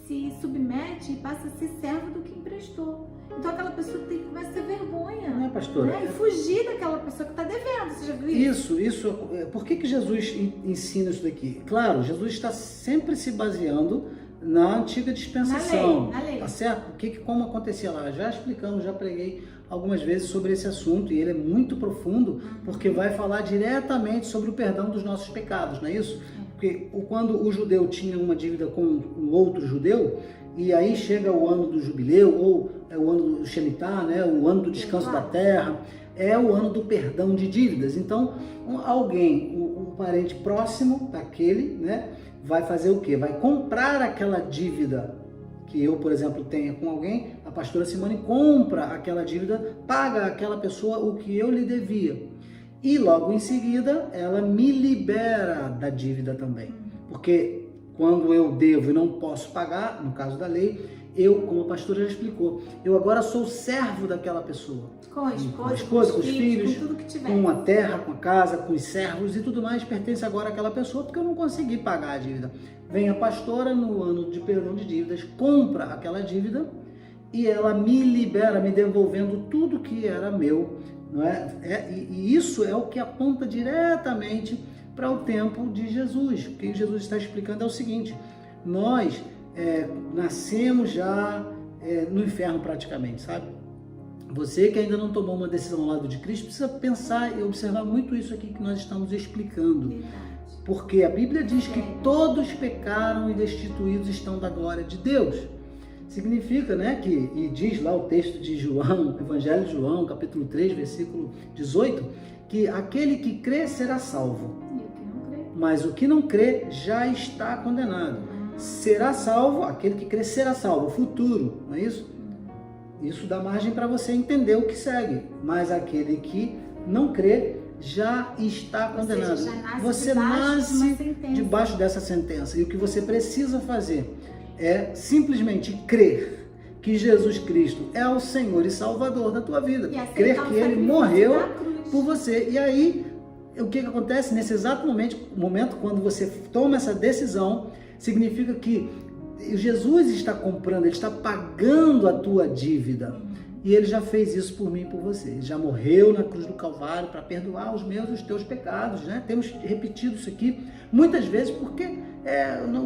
se submete e passa a ser servo do que emprestou. Então aquela pessoa tem que começar a ter vergonha. Não é, pastora? Né? E fugir daquela pessoa que está devendo. Você já viu isso? Isso. Por que Jesus ensina isso daqui? Claro, Jesus está sempre se baseando na antiga dispensação. Na lei. Tá certo? Como acontecia lá? Já explicamos, já preguei algumas vezes sobre esse assunto e ele é muito profundo porque vai falar diretamente sobre o perdão dos nossos pecados, não é isso? Porque quando o judeu tinha uma dívida com um outro judeu e aí chega o ano do jubileu ou é o ano do Shemitah, né? O ano do descanso da terra, é o ano do perdão de dívidas. Então, alguém, um parente próximo daquele, né? Vai fazer o quê? Vai comprar aquela dívida que eu, por exemplo, tenha com alguém, a pastora Simone compra aquela dívida, paga àquela pessoa o que eu lhe devia. E logo em seguida, ela me libera da dívida também. Porque quando eu devo e não posso pagar, no caso da lei, eu, como a pastora já explicou, eu agora sou servo daquela pessoa. Com a esposa, com os filhos, com tudo que tiver. com a terra, com a casa, com os servos e tudo mais, pertence agora àquela pessoa porque eu não consegui pagar a dívida. Vem a pastora no ano de perdão de dívidas, compra aquela dívida e ela me libera, me devolvendo tudo que era meu. Não é? E isso é o que aponta diretamente para o tempo de Jesus. O que Jesus está explicando é o seguinte: nós nascemos já no inferno praticamente, sabe? Você que ainda não tomou uma decisão ao lado de Cristo, precisa pensar e observar muito isso aqui que nós estamos explicando. Verdade. Porque a Bíblia diz que todos pecaram e destituídos estão da glória de Deus. Significa, né, e diz lá o texto de João, Evangelho de João, capítulo 3, versículo 18, que aquele que crê será salvo. E o que não crê? Mas o que não crê já está condenado. Será salvo, aquele que crê será salvo, o futuro, não é isso? Isso dá margem para você entender o que segue. Mas aquele que não crê já está condenado. Seja, já você nasce debaixo dessa sentença. E o que você precisa fazer é simplesmente crer que Jesus Cristo é o Senhor e Salvador da tua vida. Crer que Ele morreu por você. E aí, o que acontece nesse exato momento, quando você toma essa decisão, significa que Jesus está comprando, Ele está pagando a tua dívida. E Ele já fez isso por mim e por você. Ele já morreu na cruz do Calvário para perdoar os meus e os teus pecados, né? Temos repetido isso aqui muitas vezes porque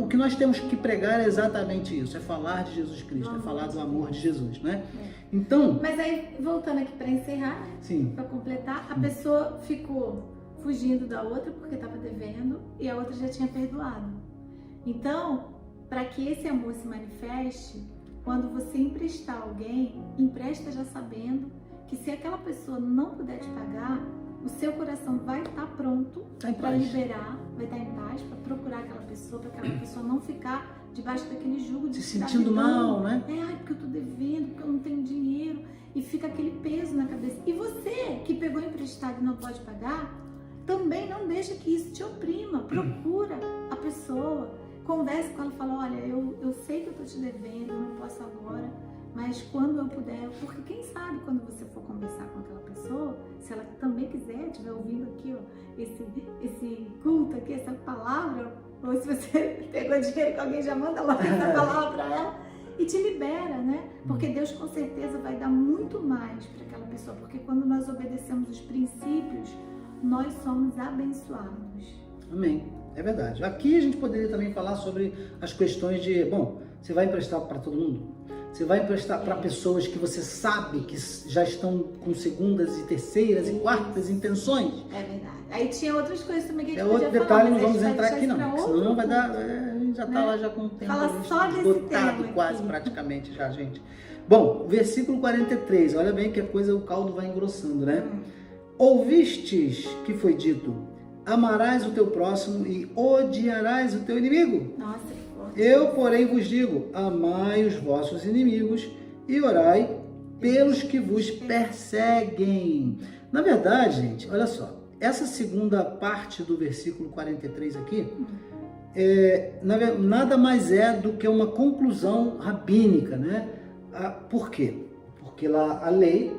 o que nós temos que pregar é exatamente isso, é falar de Jesus Cristo, é falar do amor de Jesus, né? Então... Mas aí, voltando aqui para encerrar, para completar, a pessoa ficou fugindo da outra porque estava devendo e a outra já tinha perdoado. Então, para que esse amor se manifeste, quando você emprestar alguém, empresta já sabendo que se aquela pessoa não puder te pagar, o seu coração vai estar pronto para liberar, vai estar em paz, para procurar aquela pessoa, para aquela pessoa não ficar debaixo daquele jugo de se sentindo mal, né? Porque eu estou devendo, porque eu não tenho dinheiro, e fica aquele peso na cabeça. E você que pegou emprestado e não pode pagar, também não deixa que isso te oprima. Procura a pessoa, converse com ela, fala: olha, eu sei que eu estou te devendo, eu não posso agora, mas quando eu puder, porque quem sabe quando você for conversar com aquela pessoa, se ela também quiser, estiver ouvindo aqui, ó, esse culto aqui, essa palavra, ou se você pegou dinheiro que alguém já manda logo essa palavra para ela e te libera, né? Porque Deus com certeza vai dar muito mais para aquela pessoa, porque quando nós obedecemos os princípios, nós somos abençoados. Amém. É verdade. Aqui a gente poderia também falar sobre as questões de, bom, você vai emprestar para todo mundo? Você vai emprestar para pessoas que você sabe que já estão com segundas e terceiras e quartas intenções? É verdade. Aí tinha outras coisas também que a gente podia falar. É outro detalhe, não vamos entrar aqui não, senão não vai dar, a gente já está lá já com o tempo esgotado quase praticamente já, gente. Bom, versículo 43, olha bem que a coisa, o caldo vai engrossando, né? Ouvistes que foi dito, amarás o teu próximo e odiarás o teu inimigo. Nossa, que forte. Eu, porém, vos digo, amai os vossos inimigos e orai pelos que vos perseguem. Na verdade, gente, olha só, essa segunda parte do versículo 43 aqui, nada mais é do que uma conclusão rabínica, né? Por quê? Porque lá a lei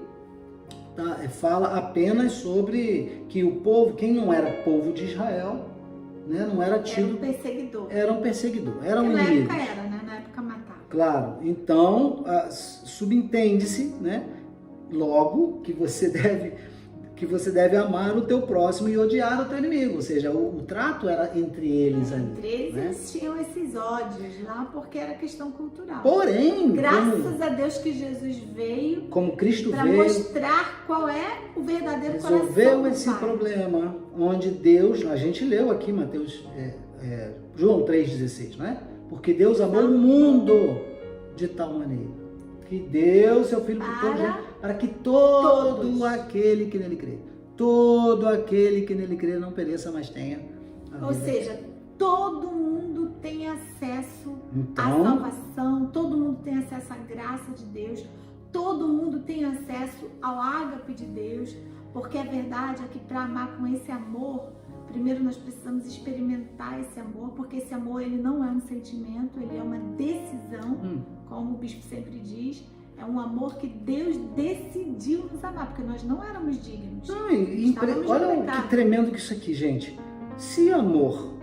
fala apenas sobre que o povo, quem não era povo de Israel, né, não era tido... Era um perseguidor. Era um inimigo. Na época era, né? Na época matava. Claro. Então, subentende-se, né, logo que você deve amar o teu próximo e odiar o teu inimigo. Ou seja, o trato era entre eles ali. Entre eles, né? Eles tinham esses ódios lá porque era questão cultural. Porém, graças a Deus que Jesus veio, como Cristo para veio, mostrar qual é o verdadeiro coração resolveu do esse Pai. Problema, onde Deus, a gente leu aqui Mateus, João 3,16, né? Porque Deus amou o mundo de tal maneira que deu seu Filho por todos, para que todo aquele que nele crê, todo aquele que nele crê não pereça, mas tenha a vida. Ou seja, todo mundo tem acesso à salvação, todo mundo tem acesso à graça de Deus, todo mundo tem acesso ao ágape de Deus, porque a verdade é que para amar com esse amor, primeiro nós precisamos experimentar esse amor, porque esse amor ele não é um sentimento, ele é uma decisão, como o bispo sempre diz, é um amor que Deus decidiu nos amar, porque nós não éramos dignos. Olha que tremendo que isso aqui, gente. Se amor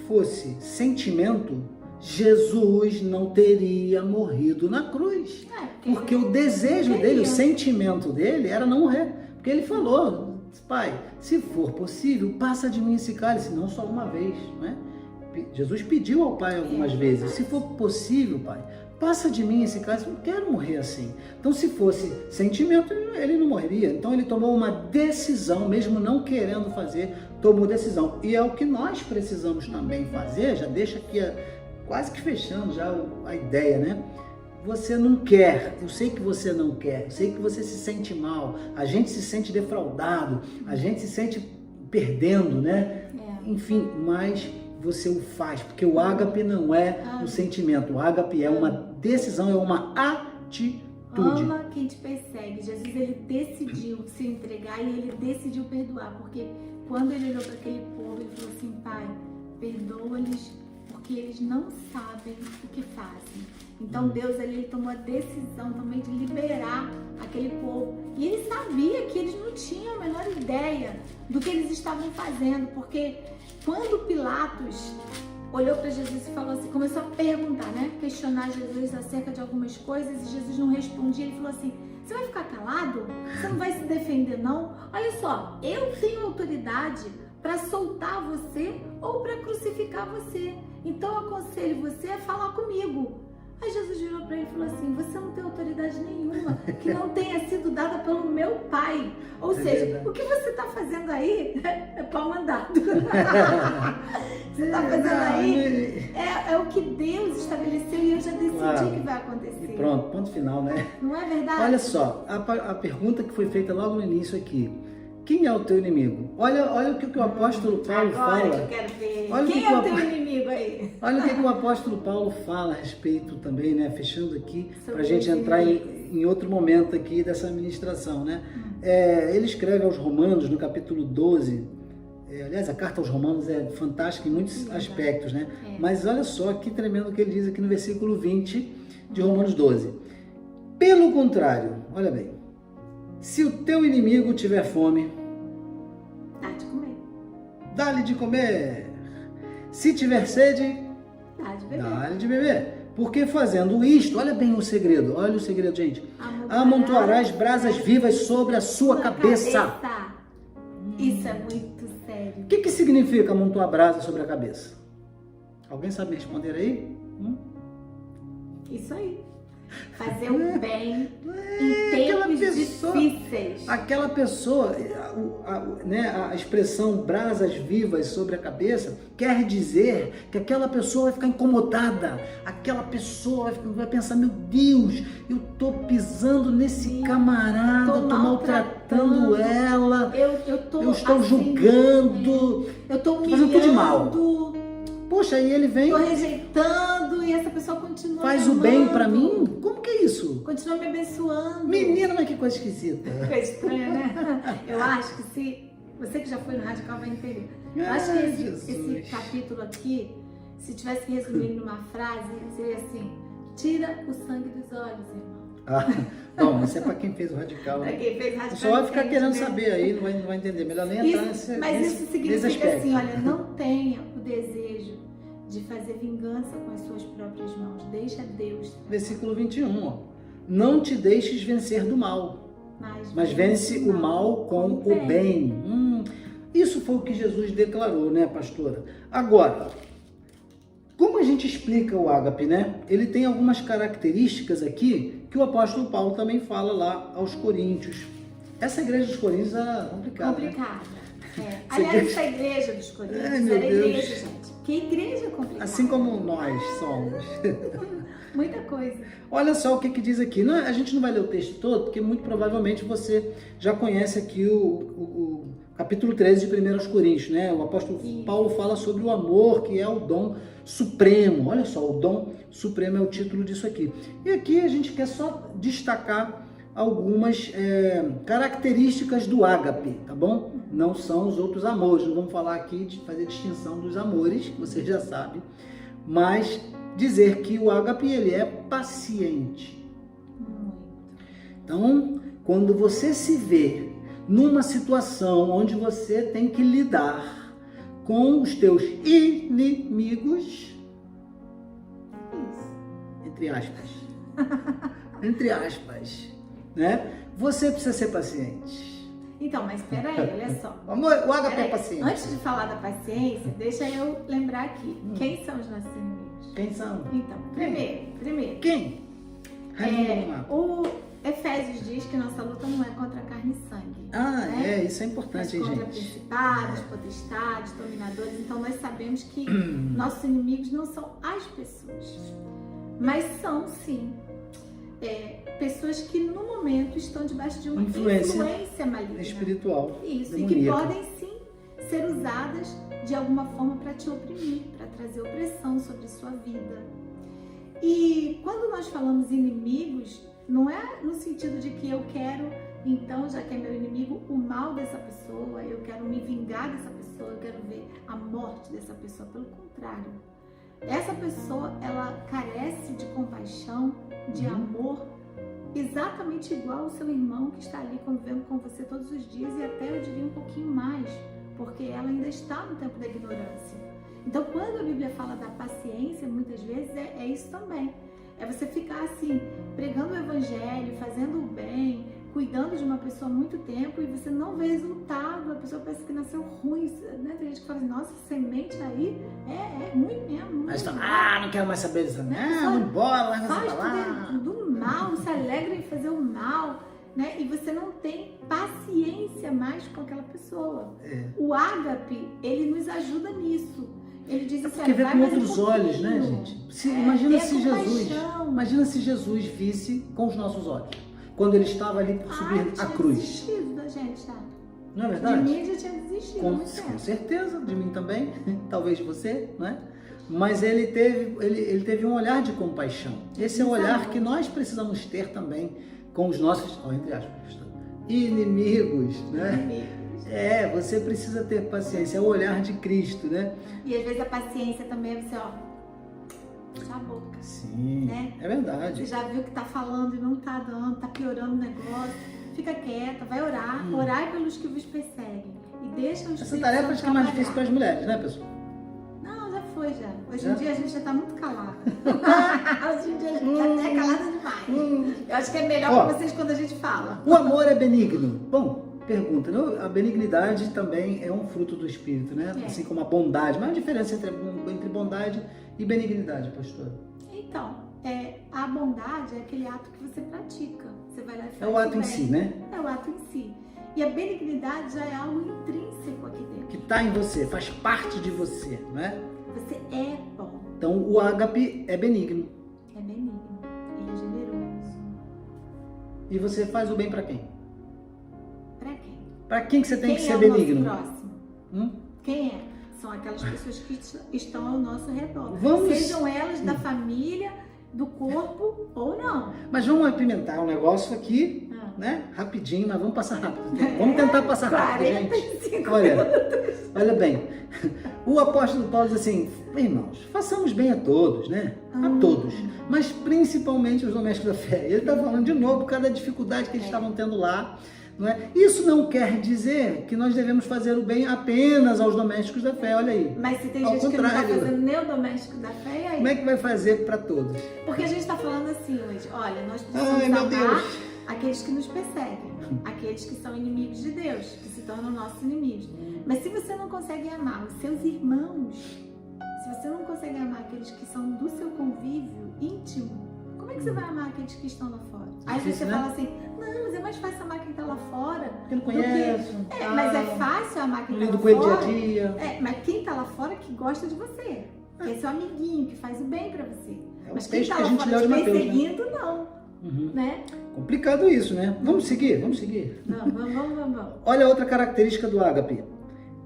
fosse sentimento, Jesus não teria morrido na cruz. Porque o desejo dele, o sentimento dele era não morrer. Porque ele falou, Pai, se for possível, passa de mim esse cálice, não só uma vez, né? Jesus pediu ao Pai algumas vezes, se for possível, Pai, passa de mim esse cálice, eu não quero morrer assim. Então, se fosse sentimento, ele não morreria. Então, ele tomou uma decisão, mesmo não querendo fazer, tomou decisão. E é o que nós precisamos também fazer, já deixa aqui, quase que fechando já a ideia, né? Você não quer, eu sei que você não quer, eu sei que você se sente mal, a gente se sente defraudado, a gente se sente perdendo, né? Enfim, mas você o faz, porque o ágape não é um sentimento, o ágape é uma decisão, é uma atitude. Ama quem te persegue. Jesus, ele decidiu se entregar e ele decidiu perdoar, porque quando ele olhou para aquele povo, ele falou assim, Pai, perdoa-lhes, porque eles não sabem o que fazem. Então Deus ele tomou a decisão também de liberar aquele povo. E ele sabia que eles não tinham a menor ideia do que eles estavam fazendo, porque quando Pilatos olhou para Jesus e falou assim, começou a perguntar, né? Questionar Jesus acerca de algumas coisas e Jesus não respondia. Ele falou assim, você vai ficar calado? Você não vai se defender não? Olha só, eu tenho autoridade para soltar você ou para crucificar você. Então eu aconselho você a falar comigo. Aí Jesus virou para ele e falou assim, você não tem autoridade nenhuma que não tenha sido dada pelo meu Pai. Ou seja, verdade. O que você está fazendo aí é pau mandado. Você está fazendo aí é o que Deus estabeleceu e eu já decidi que vai acontecer. E pronto, ponto final, né? Não é verdade? Olha só, a pergunta que foi feita logo no início aqui. Quem é o teu inimigo? Olha o que o apóstolo Paulo fala. Agora que eu quero ver. Quem é o teu inimigo aí? Olha o que o apóstolo Paulo fala a respeito também, né? Fechando aqui, para a gente entrar em outro momento aqui dessa ministração, né? Ele escreve aos Romanos, no capítulo 12. Aliás, a carta aos Romanos é fantástica em muitos aspectos, né? Mas olha só que tremendo que ele diz aqui no versículo 20 de Romanos 12. Pelo contrário, olha bem, se o teu inimigo tiver fome, Dá de comer. dá-lhe de comer. Se tiver sede, Dá de beber. dá-lhe de beber. Porque fazendo isto, olha bem o segredo, olha o segredo, gente. Amontoarás brasas vivas sobre a sua cabeça. Isso é muito sério. O que significa amontoar brasa sobre a cabeça? Alguém sabe me responder aí? Isso aí. Fazer o bem em tempos difíceis. Aquela pessoa, a expressão brasas vivas sobre a cabeça quer dizer que aquela pessoa vai ficar incomodada, aquela pessoa vai pensar, meu Deus, eu tô pisando nesse camarada, tô maltratando ela, eu estou assim, julgando, eu tô fazendo tudo de mal. humilhando. Poxa, aí ele vem, Tô rejeitando e essa pessoa continua faz me o bem amando. pra mim? Como que é isso? Continua me abençoando. Menina, mas que coisa esquisita. Coisa estranha, né? Eu acho que se... Você que já foi no Radical vai entender. Eu acho que esse capítulo aqui, se tivesse que resumir numa frase, seria assim: tira o sangue dos olhos, irmão. Bom, isso é pra quem fez o Radical. Pra quem fez Radical. Só vai ficar querendo saber aí, não vai entender. Melhor nem entrar Mas isso significa aspecto. assim, olha, não tenha o desejo de fazer vingança com as suas próprias mãos. Deixa Deus. Versículo 21, ó. Não te deixes vencer do mal, mas vence o mal com o bem. Isso foi o que Jesus declarou, né, pastora? Agora, como a gente explica o ágape, né? Ele tem algumas características aqui que o apóstolo Paulo também fala lá aos Coríntios. Essa igreja dos Coríntios era complicada. Complicada. Né? Aliás, essa igreja dos Coríntios era igreja, gente. Que igreja complicada. Assim como nós somos. Muita coisa. Olha só o que diz aqui. Não, a gente não vai ler o texto todo, porque muito provavelmente você já conhece aqui o capítulo 13 de 1 Coríntios, né? O apóstolo Paulo fala sobre o amor, que é o dom supremo. Olha só, o dom supremo é o título disso aqui. E aqui a gente quer só destacar algumas características do ágape, tá bom? Não são os outros amores. Não vamos falar aqui de fazer distinção dos amores, que você já sabe, mas dizer que o ágape, ele é paciente. Então, quando você se vê numa situação onde você tem que lidar com os teus inimigos, entre aspas, né? Você precisa ser paciente. Então, mas espera aí, olha só. O ágape é paciente. Antes de falar da paciência, deixa eu lembrar aqui. Quem são os nossos inimigos? Quem são? Então, primeiro. Quem? O Efésios diz que nossa luta não é contra carne e sangue. Né? Isso é importante, mas hein, contra gente? principados, potestades, dominadores. Então, nós sabemos que nossos inimigos não são as pessoas, mas são, sim, pessoas que no momento estão debaixo de uma influência maligna. Espiritual. Isso, demoníaca. e que podem sim ser usadas de alguma forma para te oprimir, para trazer opressão sobre sua vida. E quando nós falamos inimigos, não é no sentido de que eu quero, então, já que é meu inimigo, o mal dessa pessoa, eu quero me vingar dessa pessoa, eu quero ver a morte dessa pessoa. Pelo contrário, essa pessoa, ela carece de compaixão, de amor, exatamente igual ao seu irmão que está ali convivendo com você todos os dias, e até eu diria um pouquinho mais, porque ela ainda está no tempo da ignorância. Então, quando a Bíblia fala da paciência, muitas vezes é isso também. É você ficar assim, pregando o evangelho, fazendo o bem, cuidando de uma pessoa há muito tempo e você não vê resultado, a pessoa parece que nasceu ruim, né? Tem gente que fala assim, nossa, semente aí é ruim mesmo. Mas fala, não quero mais saber disso, não, embora, larga essa palavra. Faz tudo mal, se alegra em fazer o mal, né? E você não tem paciência mais com aquela pessoa. O ágape, ele nos ajuda nisso. Ele diz assim, porque vê com outros olhos, né, gente? Imagina se Jesus visse com os nossos olhos, quando ele estava ali por subir a cruz. Desistido da gente, tá? Não é verdade? De mim já tinha desistido. Com certeza, de mim também, talvez de você, não é? Mas ele teve um olhar de compaixão. Esse é o olhar que nós precisamos ter também com os nossos, entre aspas, inimigos, né? Você precisa ter paciência, é o olhar de Cristo, né? E às vezes a paciência também é você, Fechar a boca. Sim, né? é verdade. Você já viu que tá falando e não tá dando, tá piorando o negócio. Fica quieta, vai orar. Orai pelos que vos perseguem. E deixa o Espírito Essa tarefa acho que é mais difícil para as mulheres, né, pessoal? Não, já foi já. Hoje em Já? dia a gente já tá muito calada. Hoje em dia a gente até é calada demais. Eu acho que é melhor Ó, pra vocês quando a gente fala. O amor é benigno. Bom, pergunta, né? A benignidade também é um fruto do Espírito, né? É. Assim como a bondade. Mas a diferença entre bondade e benignidade, pastor? Então, a bondade é aquele ato que você pratica. Você vai lá e faz É o ato em bem. si, né? É o ato em si. E a benignidade já é algo intrínseco aqui dentro. Que está em você, faz parte de você, não é? Você é bom, Então o ágape é benigno. é benigno, ele é generoso. E você faz o bem para quem? Pra quem? Para quem que você tem Quem que é ser o benigno? nosso próximo? Quem é? São aquelas pessoas que estão ao nosso redor. Vamos- Sejam elas da família, do corpo ou não. Mas vamos apimentar o negócio aqui, né? Rapidinho, mas vamos passar rápido. Vamos tentar passar rápido, gente. 45 Olha bem. O apóstolo Paulo diz assim, irmãos, façamos bem a todos, né? A todos. Mas principalmente os domésticos da fé. Ele está falando de novo por causa da dificuldade que eles estavam tendo lá. Não é? Isso não quer dizer que nós devemos fazer o bem apenas aos domésticos da fé, olha aí. Mas se tem Ao gente que não está contrário. fazendo nem o doméstico da fé, e aí? Como é que vai fazer para todos? Porque a gente está falando assim hoje, olha, nós precisamos Ai, meu amar Deus. aqueles que nos perseguem, aqueles que são inimigos de Deus, que se tornam nossos inimigos. Mas se você não consegue amar os seus irmãos, se você não consegue amar aqueles que são do seu convívio íntimo, como é que você vai amar aqueles que estão lá fora? Aí Difícil, você né? fala assim, não, mas é mais fácil amar quem está lá fora. Porque não conhece. Mas é fácil amar quem Não está lido lá com ele fora. dia a dia. Mas quem está lá fora que gosta de você. Que é seu amiguinho, que faz o bem pra você. É o Mas quem texto tá que a lá gente fora leu te de Mateus, né? perseguindo, não. Né? Complicado isso, né? Vamos seguir, vamos seguir. Vamos. Olha outra característica do ágape.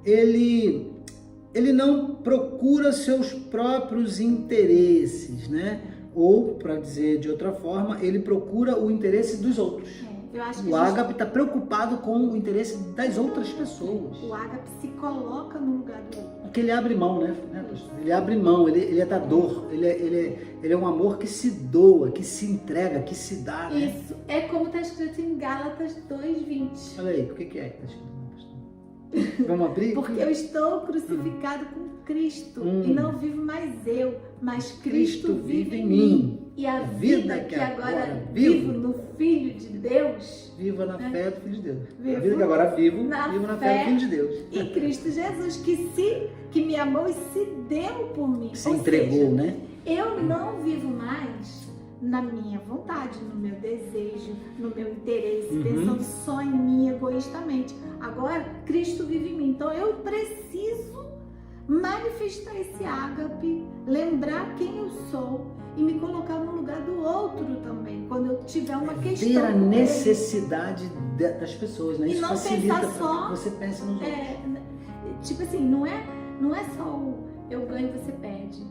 Ele não procura seus próprios interesses, né? Ou, para dizer de outra forma, ele procura o interesse dos outros. Eu acho que O ágape está preocupado com o interesse das outras pessoas. o ágape se coloca no lugar do outro. Porque ele abre mão, né? Ele abre mão, ele é dador, ele é um amor que se doa, que se entrega, que se dá, né? Isso é como está escrito em Gálatas 2:20. Olha aí, o que é que está escrito? Vamos abrir? Porque eu estou crucificado com Cristo e não vivo mais eu, mas Cristo vive em mim. E a vida que agora vivo no Filho de Deus, Viva na fé do Filho de Deus. Vivo A vida que agora vivo na na fé fé do Filho de Deus. e Cristo Jesus, que me amou e se deu por mim. Se Ou entregou, seja, né? eu não vivo mais na minha vontade, no meu desejo, no meu interesse, pensando só em mim egoístamente. Agora, Cristo vive em mim. Então, eu preciso manifestar esse ágape, lembrar quem eu sou e me colocar no lugar do outro também, quando eu tiver uma questão. Ter a com ele. necessidade das pessoas, né? E Isso não facilita pensar só- que você pense nos outros. Tipo assim, não é só o eu ganho e você perde.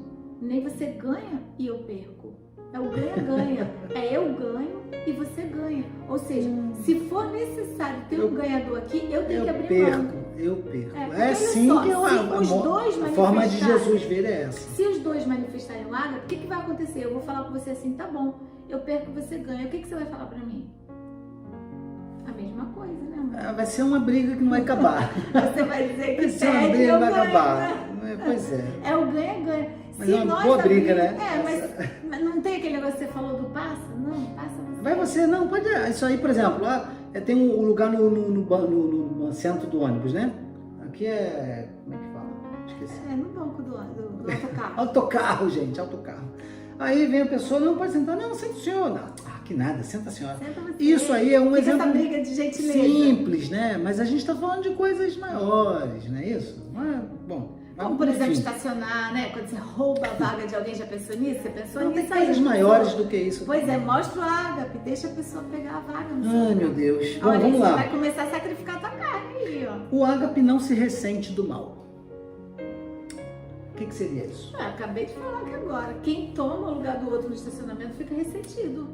Nem você ganha e eu perco. É o ganha-ganha. É eu ganho e você ganha. Ou seja, se for necessário ter um ganhador aqui, eu tenho que abrir mão. Eu perco. porque É olha assim só, que eu se amo. os dois A forma de manifestarem- Jesus ver é essa. Se os dois manifestarem o ágape, o que vai acontecer? Eu vou falar com você assim, tá bom, eu perco e você ganha. O que você vai falar pra mim? A mesma coisa, né, amor? Vai ser uma briga que não vai acabar. Você vai dizer que Vai ser uma perde, briga que eu não vai ganho, acabar. né? Pois é. É o ganha-ganha. Mas é uma boa briga, né? Mas não tem aquele negócio que você falou do passa? Não, passa você. Vai você, não, pode. Isso aí, por exemplo, lá tem um lugar no centro do ônibus, né? Aqui é. Como é que fala? Esqueci. No banco do autocarro. Autocarro, gente, autocarro. Aí vem a pessoa, não pode sentar, não, senta o senhor. Não, que nada, senta a senhora. Senta você. Isso aí é um Fica exemplo essa briga de gentileza. simples, né? Mas a gente está falando de coisas maiores, não é isso? Bom. Como, por exemplo, enfim. estacionar, né? Quando você rouba a vaga de alguém, já pensou nisso? Você pensou Não, nisso tem aí? coisas já maiores pensou? do que isso. Pois é, mostra o ágape, deixa a pessoa pegar a vaga no seu Ai, lugar. meu Deus. Bom, Olha, vamos você lá. vai começar a sacrificar a tua carne aí, ó. O ágape não se ressente do mal. O que seria isso? Eu acabei de falar aqui agora. Quem toma o lugar do outro no estacionamento fica ressentido.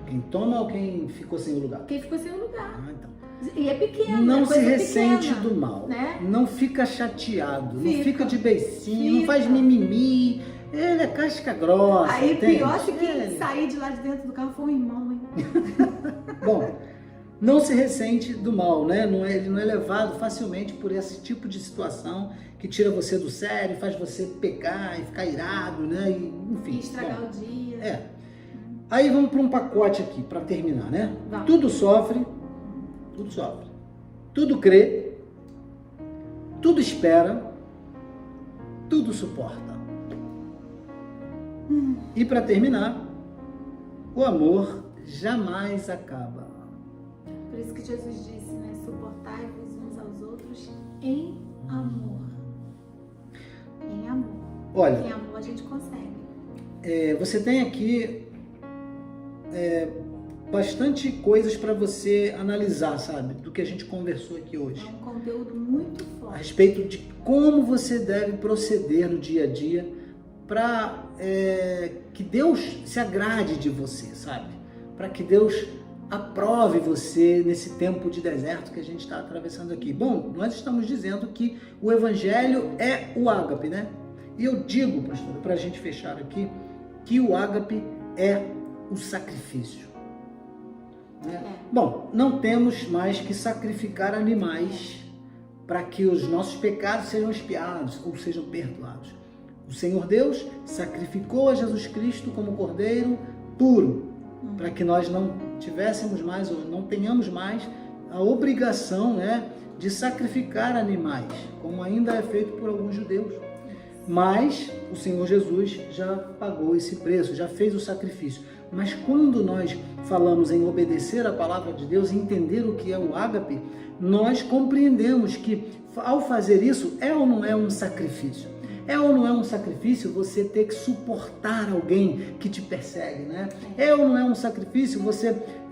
Quem toma ou quem ficou sem o lugar? Quem ficou sem o lugar. Ah, então. E é pequeno, Não é se coisa ressente pequena, do mal, né? não fica chateado, não Fica. fica de beicinho, não Fica. faz mimimi, Ele é casca grossa. Aí entende? pior se quem sair de lá de dentro do carro for um irmão, hein? Bom, não se ressente do mal, né? Ele não é levado facilmente por esse tipo de situação que tira você do sério, faz você pecar e ficar irado, né? E, enfim. E estragar o dia. É. Aí vamos para um pacote aqui, para terminar, né? Vamos. Tudo sofre, tudo crê, tudo espera, tudo suporta. E para terminar, o amor jamais acaba. Por isso que Jesus disse, né? Suportai-vos uns aos outros em amor. Em amor. Olha, em amor a gente consegue. Você tem aqui bastante coisas para você analisar, sabe? Do que a gente conversou aqui hoje. É um conteúdo muito A forte. respeito de como você deve proceder no dia a dia para que Deus se agrade de você, sabe? Para que Deus aprove você nesse tempo de deserto que a gente está atravessando aqui. Bom, nós estamos dizendo que o Evangelho é o ágape, né? E eu digo, pastor, para a gente fechar aqui, que o ágape é o sacrifício. Né? Bom, não temos mais que sacrificar animais para que os nossos pecados sejam expiados ou sejam perdoados. O Senhor Deus sacrificou a Jesus Cristo como cordeiro puro, para que nós não tivéssemos mais ou não tenhamos mais a obrigação, né, de sacrificar animais, como ainda é feito por alguns judeus. Mas o Senhor Jesus já pagou esse preço, já fez o sacrifício. Mas quando nós falamos em obedecer a palavra de Deus, entender o que é o ágape, nós compreendemos que ao fazer isso, é ou não é um sacrifício? É ou não é um sacrifício você ter que suportar alguém que te persegue, né? É ou não é um sacrifício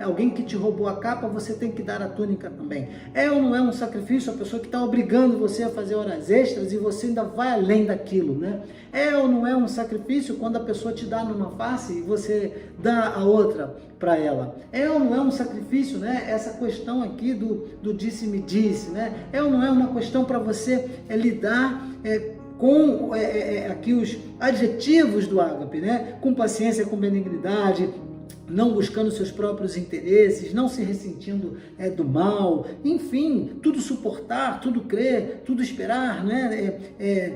alguém que te roubou a capa, você tem que dar a túnica também? É ou não é um sacrifício a pessoa que está obrigando você a fazer horas extras e você ainda vai além daquilo, né? É ou não é um sacrifício quando a pessoa te dá numa face e você dá a outra para ela? É ou não é um sacrifício, né? Essa questão aqui do disse-me-disse, né? É ou não é uma questão para você lidar com aqui os adjetivos do ágape, né? Com paciência, com benignidade, não buscando seus próprios interesses, não se ressentindo do mal, enfim, tudo suportar, tudo crer, tudo esperar, né?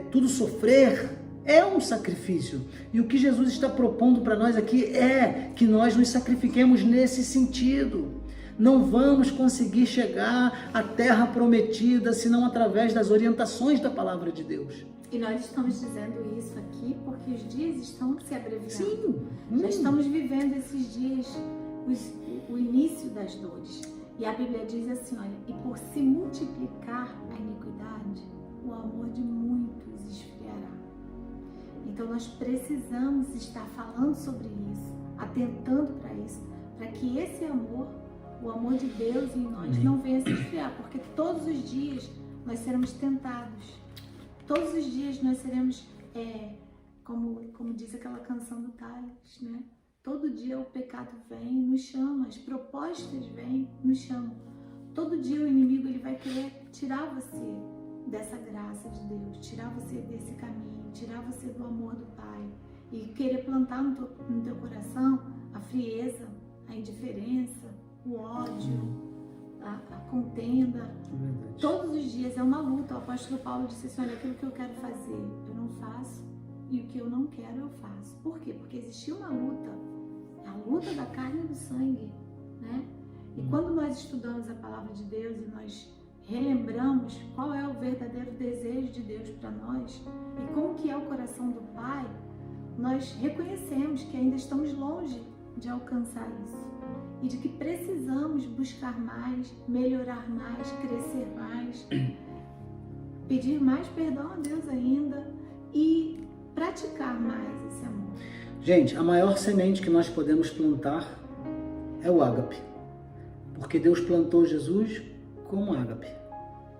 Tudo sofrer. É um sacrifício. E o que Jesus está propondo para nós aqui é que nós nos sacrifiquemos nesse sentido. Não vamos conseguir chegar à terra prometida senão através das orientações da palavra de Deus. E nós estamos dizendo isso aqui porque os dias estão se abreviando. Sim. Já estamos vivendo esses dias, o início das dores. E a Bíblia diz assim, olha, e por se multiplicar a iniquidade, o amor de muitos esfriará. Então nós precisamos estar falando sobre isso, atentando para isso, para que esse amor, o amor de Deus em nós, não venha se esfriar, porque todos os dias nós seremos tentados. Todos os dias nós seremos, como diz aquela canção do Thales, né? Todo dia o pecado vem, nos chama, as propostas vêm, nos chamam. Todo dia o inimigo ele vai querer tirar você dessa graça de Deus, tirar você desse caminho, tirar você do amor do Pai e querer plantar no teu coração a frieza, a indiferença, o ódio, a contenda. Todos os dias é uma luta. O apóstolo Paulo disse assim, olha, aquilo que eu quero fazer eu não faço e o que eu não quero eu faço. Por quê? Porque existiu uma luta, a luta da carne e do sangue, né? E quando nós estudamos a palavra de Deus e nós relembramos qual é o verdadeiro desejo de Deus para nós e como que é o coração do Pai, nós reconhecemos que ainda estamos longe de alcançar isso. E de que precisamos buscar mais, melhorar mais, crescer mais, pedir mais perdão a Deus ainda e praticar mais esse amor. Gente, a maior semente que nós podemos plantar é o ágape. Porque Deus plantou Jesus como ágape.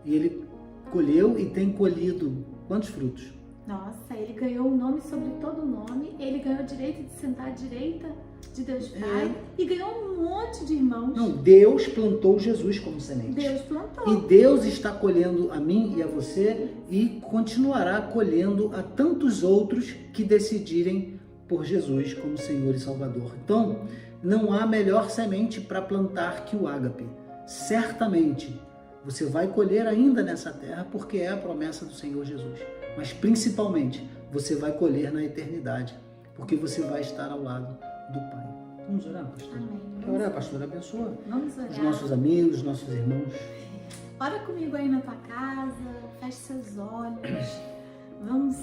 E Ele colheu e tem colhido quantos frutos? Nossa, ele ganhou um nome sobre todo nome, ele ganhou o direito de sentar à direita de Deus Pai e ganhou um monte de irmãos. Não, Deus plantou Jesus como semente. Deus plantou. E Deus está colhendo a mim e a você e continuará colhendo a tantos outros que decidirem por Jesus como Senhor e Salvador. Então, não há melhor semente para plantar que o ágape. Certamente, você vai colher ainda nessa terra porque é a promessa do Senhor Jesus. Mas principalmente, você vai colher na eternidade, porque você vai estar ao lado do Pai. Vamos orar, pastor? Amém. Quer orar, pastor? Abençoa Vamos orar. os nossos amigos, os nossos irmãos. Ora comigo aí na tua casa, feche seus olhos. Vamos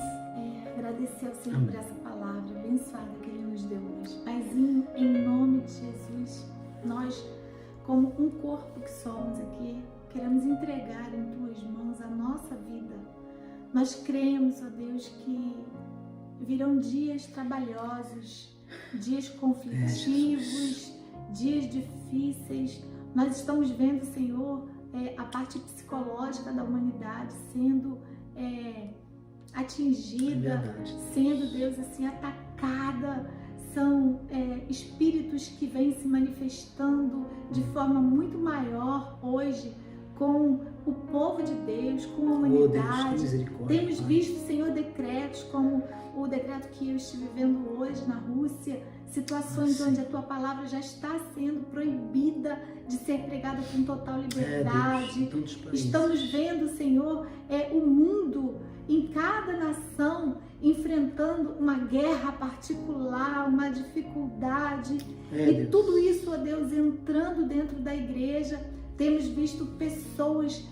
agradecer ao Senhor por essa palavra abençoada que Ele nos deu hoje. Paizinho, em nome de Jesus, nós, como um corpo que somos aqui, queremos entregar em tuas mãos a nossa vida. Nós cremos, ó Deus, que virão dias trabalhosos, dias conflitivos, dias difíceis. Nós estamos vendo, Senhor, a parte psicológica da humanidade sendo atingida, sendo, Deus, assim, atacada. São espíritos que vêm se manifestando de forma muito maior hoje com o povo de Deus, com a humanidade. Temos visto, Senhor, decretos como o decreto que eu estive vendo hoje na Rússia, situações onde a tua palavra já está sendo proibida de ser pregada com total liberdade. Estamos vendo, Senhor, o mundo em cada nação enfrentando uma guerra particular, uma dificuldade. E tudo isso, ó Deus, entrando dentro da igreja. Temos visto pessoas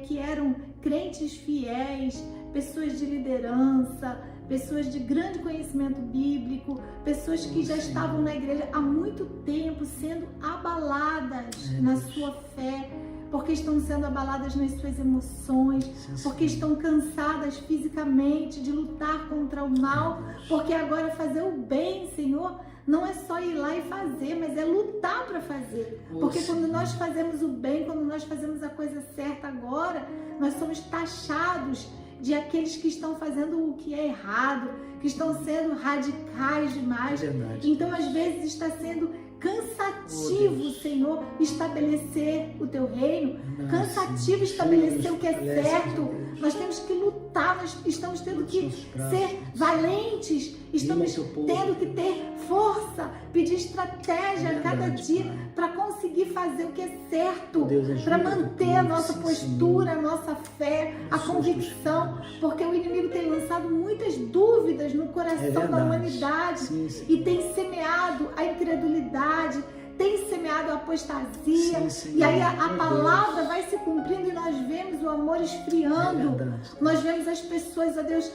que eram crentes fiéis, pessoas de liderança, pessoas de grande conhecimento bíblico, pessoas que já estavam na igreja há muito tempo sendo abaladas na sua fé, porque estão sendo abaladas nas suas emoções, porque estão cansadas fisicamente de lutar contra o mal, porque agora fazer o bem, Senhor, não é só ir lá e fazer, mas é lutar para fazer. Porque quando nós fazemos o bem, quando nós fazemos a coisa certa agora, nós somos taxados de aqueles que estão fazendo o que é errado, que estão sendo radicais demais. Então, às vezes, está sendo cansativo, Senhor, estabelecer o teu reino, cansativo estabelecer o que é certo. Nós temos que lutar, nós estamos tendo que ser valentes, estamos tendo que ter força, pedir estratégia a cada dia para conseguir fazer o que é certo, para manter a nossa postura, a nossa fé, a convicção, porque o inimigo tem lançado muitas dúvidas no coração da humanidade e tem semeado a incredulidade, tem semeado a apostasia, e aí a palavra vai se cumprindo e nós vemos o amor esfriando, nós vemos as pessoas, ó Deus,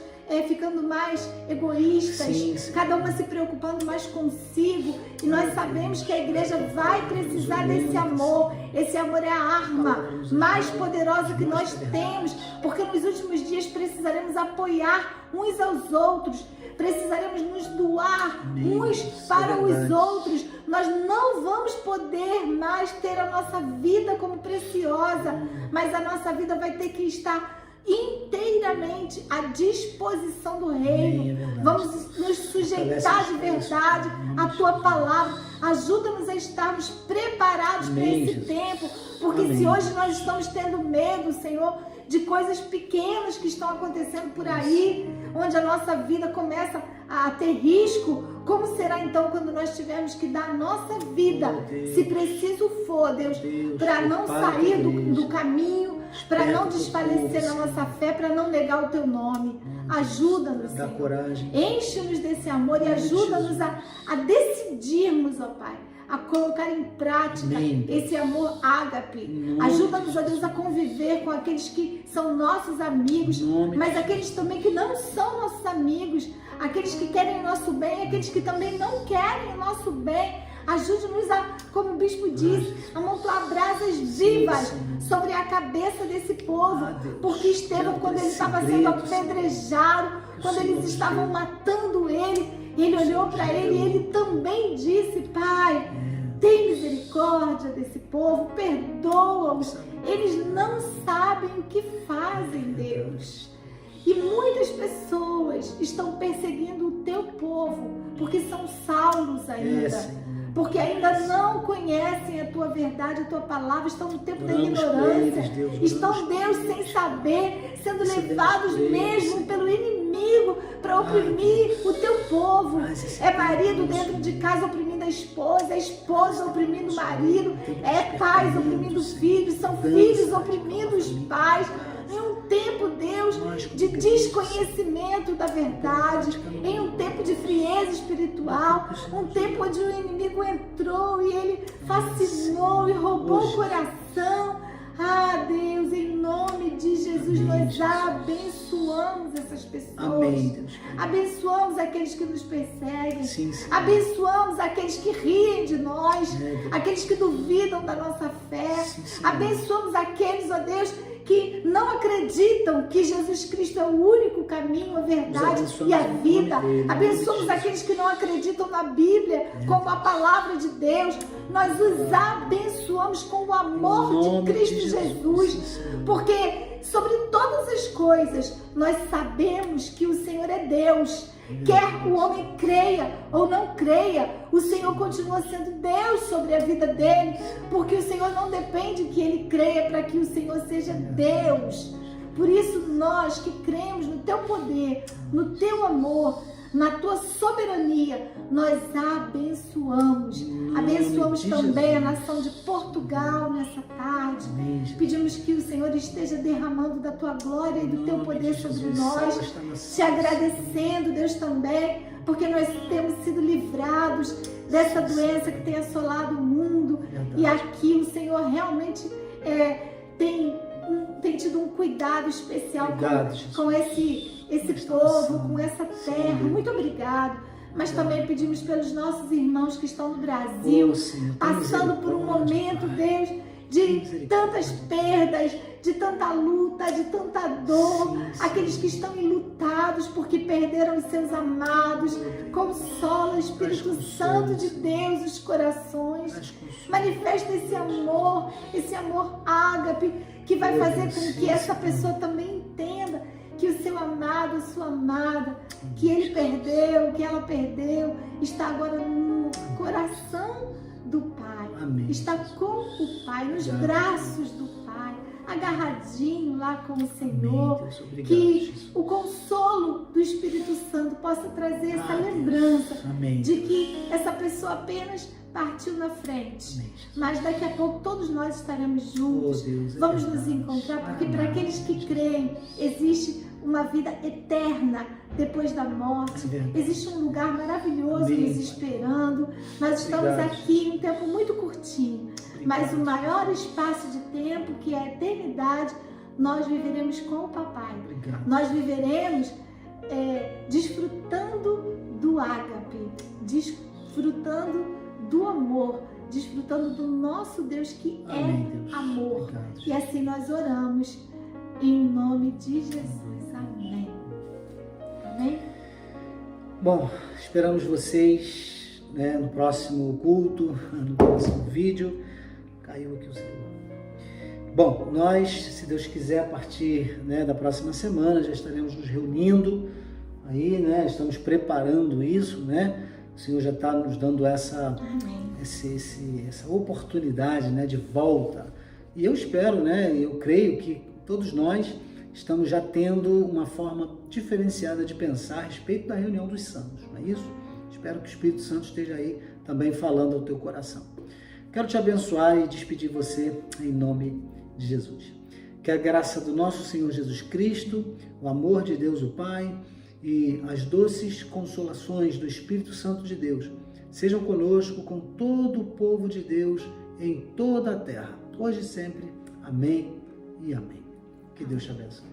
ficando mais egoístas, cada uma se preocupando mais consigo, e nós sabemos que a igreja vai precisar desse amor. Esse amor é a arma mais poderosa que nós temos, porque nos últimos dias precisaremos apoiar uns aos outros, precisaremos nos doar uns para os outros. Nós não vamos poder mais ter a nossa vida como preciosa, mas a nossa vida vai ter que estar inteiramente à disposição do reino. Vamos nos sujeitar de verdade à tua palavra. Ajuda-nos a estarmos preparados para esse tempo, porque se hoje nós estamos tendo medo, Senhor, de coisas pequenas que estão acontecendo por aí, onde a nossa vida começa a ter risco, como será então quando nós tivermos que dar a nossa vida, se preciso for, Deus, para não sair do caminho, para não desfalecer na nossa fé, para não negar o teu nome. Ajuda-nos, Senhor. Enche-nos desse amor e ajuda-nos a decidirmos, ó Pai, a colocar em prática esse amor ágape. Ajuda-nos, ó Deus, a conviver com aqueles que são nossos amigos, mas aqueles também que não são nossos amigos, aqueles que querem o nosso bem, aqueles que também não querem o nosso bem. Ajude-nos a, como o bispo disse, a amontoar brasas vivas sobre a cabeça desse povo, porque Estevão, quando ele estava sendo apedrejado, quando eles estavam matando ele olhou para ele e ele também disse: Pai, tem misericórdia desse povo, perdoa-os, eles não sabem o que fazem, Deus. E muitas pessoas estão perseguindo o teu povo, porque são Saulos ainda. Porque ainda não conhecem a tua verdade, a tua palavra, estão no tempo da ignorância, estão, Deus, sem saber, sendo levados mesmo pelo inimigo para oprimir o teu povo. É marido dentro de casa oprimindo a esposa oprimindo o marido, é pais oprimindo os filhos, são filhos oprimindo os pais. Em um tempo, Deus, de desconhecimento da verdade, em um tempo de frieza espiritual, um tempo onde o inimigo entrou e ele fascinou e roubou o coração. Ah, Deus, em nome de Jesus, nós abençoamos essas pessoas. Amém, Deus. Abençoamos aqueles que nos perseguem. Sim. Abençoamos aqueles que riem de nós, aqueles que duvidam da nossa fé. Abençoamos aqueles, ó Deus, que não acreditam que Jesus Cristo é o único caminho, a verdade e a vida. Abençoamos aqueles que não acreditam na Bíblia como a palavra de Deus. Nós os abençoamos com o amor de Cristo Jesus, porque sobre todas as coisas nós sabemos que o Senhor é Deus. Quer o homem creia ou não creia, o Senhor continua sendo Deus sobre a vida dele, porque o Senhor não depende que ele creia para que o Senhor seja Deus. Por isso nós que cremos no teu poder, no teu amor, na tua soberania, nós abençoamos. Abençoamos também a nação de Portugal nessa tarde. Pedimos que o Senhor esteja derramando da tua glória e do teu poder sobre nós, te agradecendo, Deus, também, porque nós temos sido livrados dessa doença que tem assolado o mundo. E aqui o Senhor realmente tem tido um cuidado especial com esse povo, com essa terra. Muito obrigado. Mas também pedimos pelos nossos irmãos que estão no Brasil, passando por um momento, Deus, de tantas perdas, de tanta luta, de tanta dor. Aqueles que estão enlutados porque perderam os seus amados. Consola, Espírito Santo de Deus, os corações. Manifesta esse amor ágape, que vai fazer com que essa pessoa também entenda que o seu amado, a sua amada, que ele perdeu, que ela perdeu, está agora no coração do Pai. Está com o Pai, nos braços do Pai, agarradinho lá com o Senhor. Que o consolo do Espírito Santo possa trazer essa lembrança de que essa pessoa apenas partiu na frente, mas daqui a pouco todos nós estaremos juntos. Vamos nos encontrar, porque para aqueles que creem existe uma vida eterna depois da morte. Existe um lugar maravilhoso nos esperando. Nós estamos aqui em um tempo muito curtinho, mas o maior espaço de tempo, que é a eternidade, nós viveremos com o Papai. Nós viveremos desfrutando do ágape, desfrutando do amor, desfrutando do nosso Deus, que é amor. E assim nós oramos em nome de Jesus. Amém. Amém? Bom, esperamos vocês, no próximo culto, no próximo vídeo. Caiu aqui o celular. Bom, nós, se Deus quiser, a partir da próxima semana já estaremos nos reunindo aí, estamos preparando isso, O Senhor já está nos dando essa oportunidade, de volta. E eu espero, eu creio que todos nós estamos já tendo uma forma diferenciada de pensar a respeito da reunião dos santos, não é isso? Espero que o Espírito Santo esteja aí também falando ao teu coração. Quero te abençoar e despedir você em nome de Jesus. Que a graça do nosso Senhor Jesus Cristo, o amor de Deus o Pai e as doces consolações do Espírito Santo de Deus sejam conosco, com todo o povo de Deus em toda a terra, hoje e sempre. Amém e amém. Que Deus te abençoe.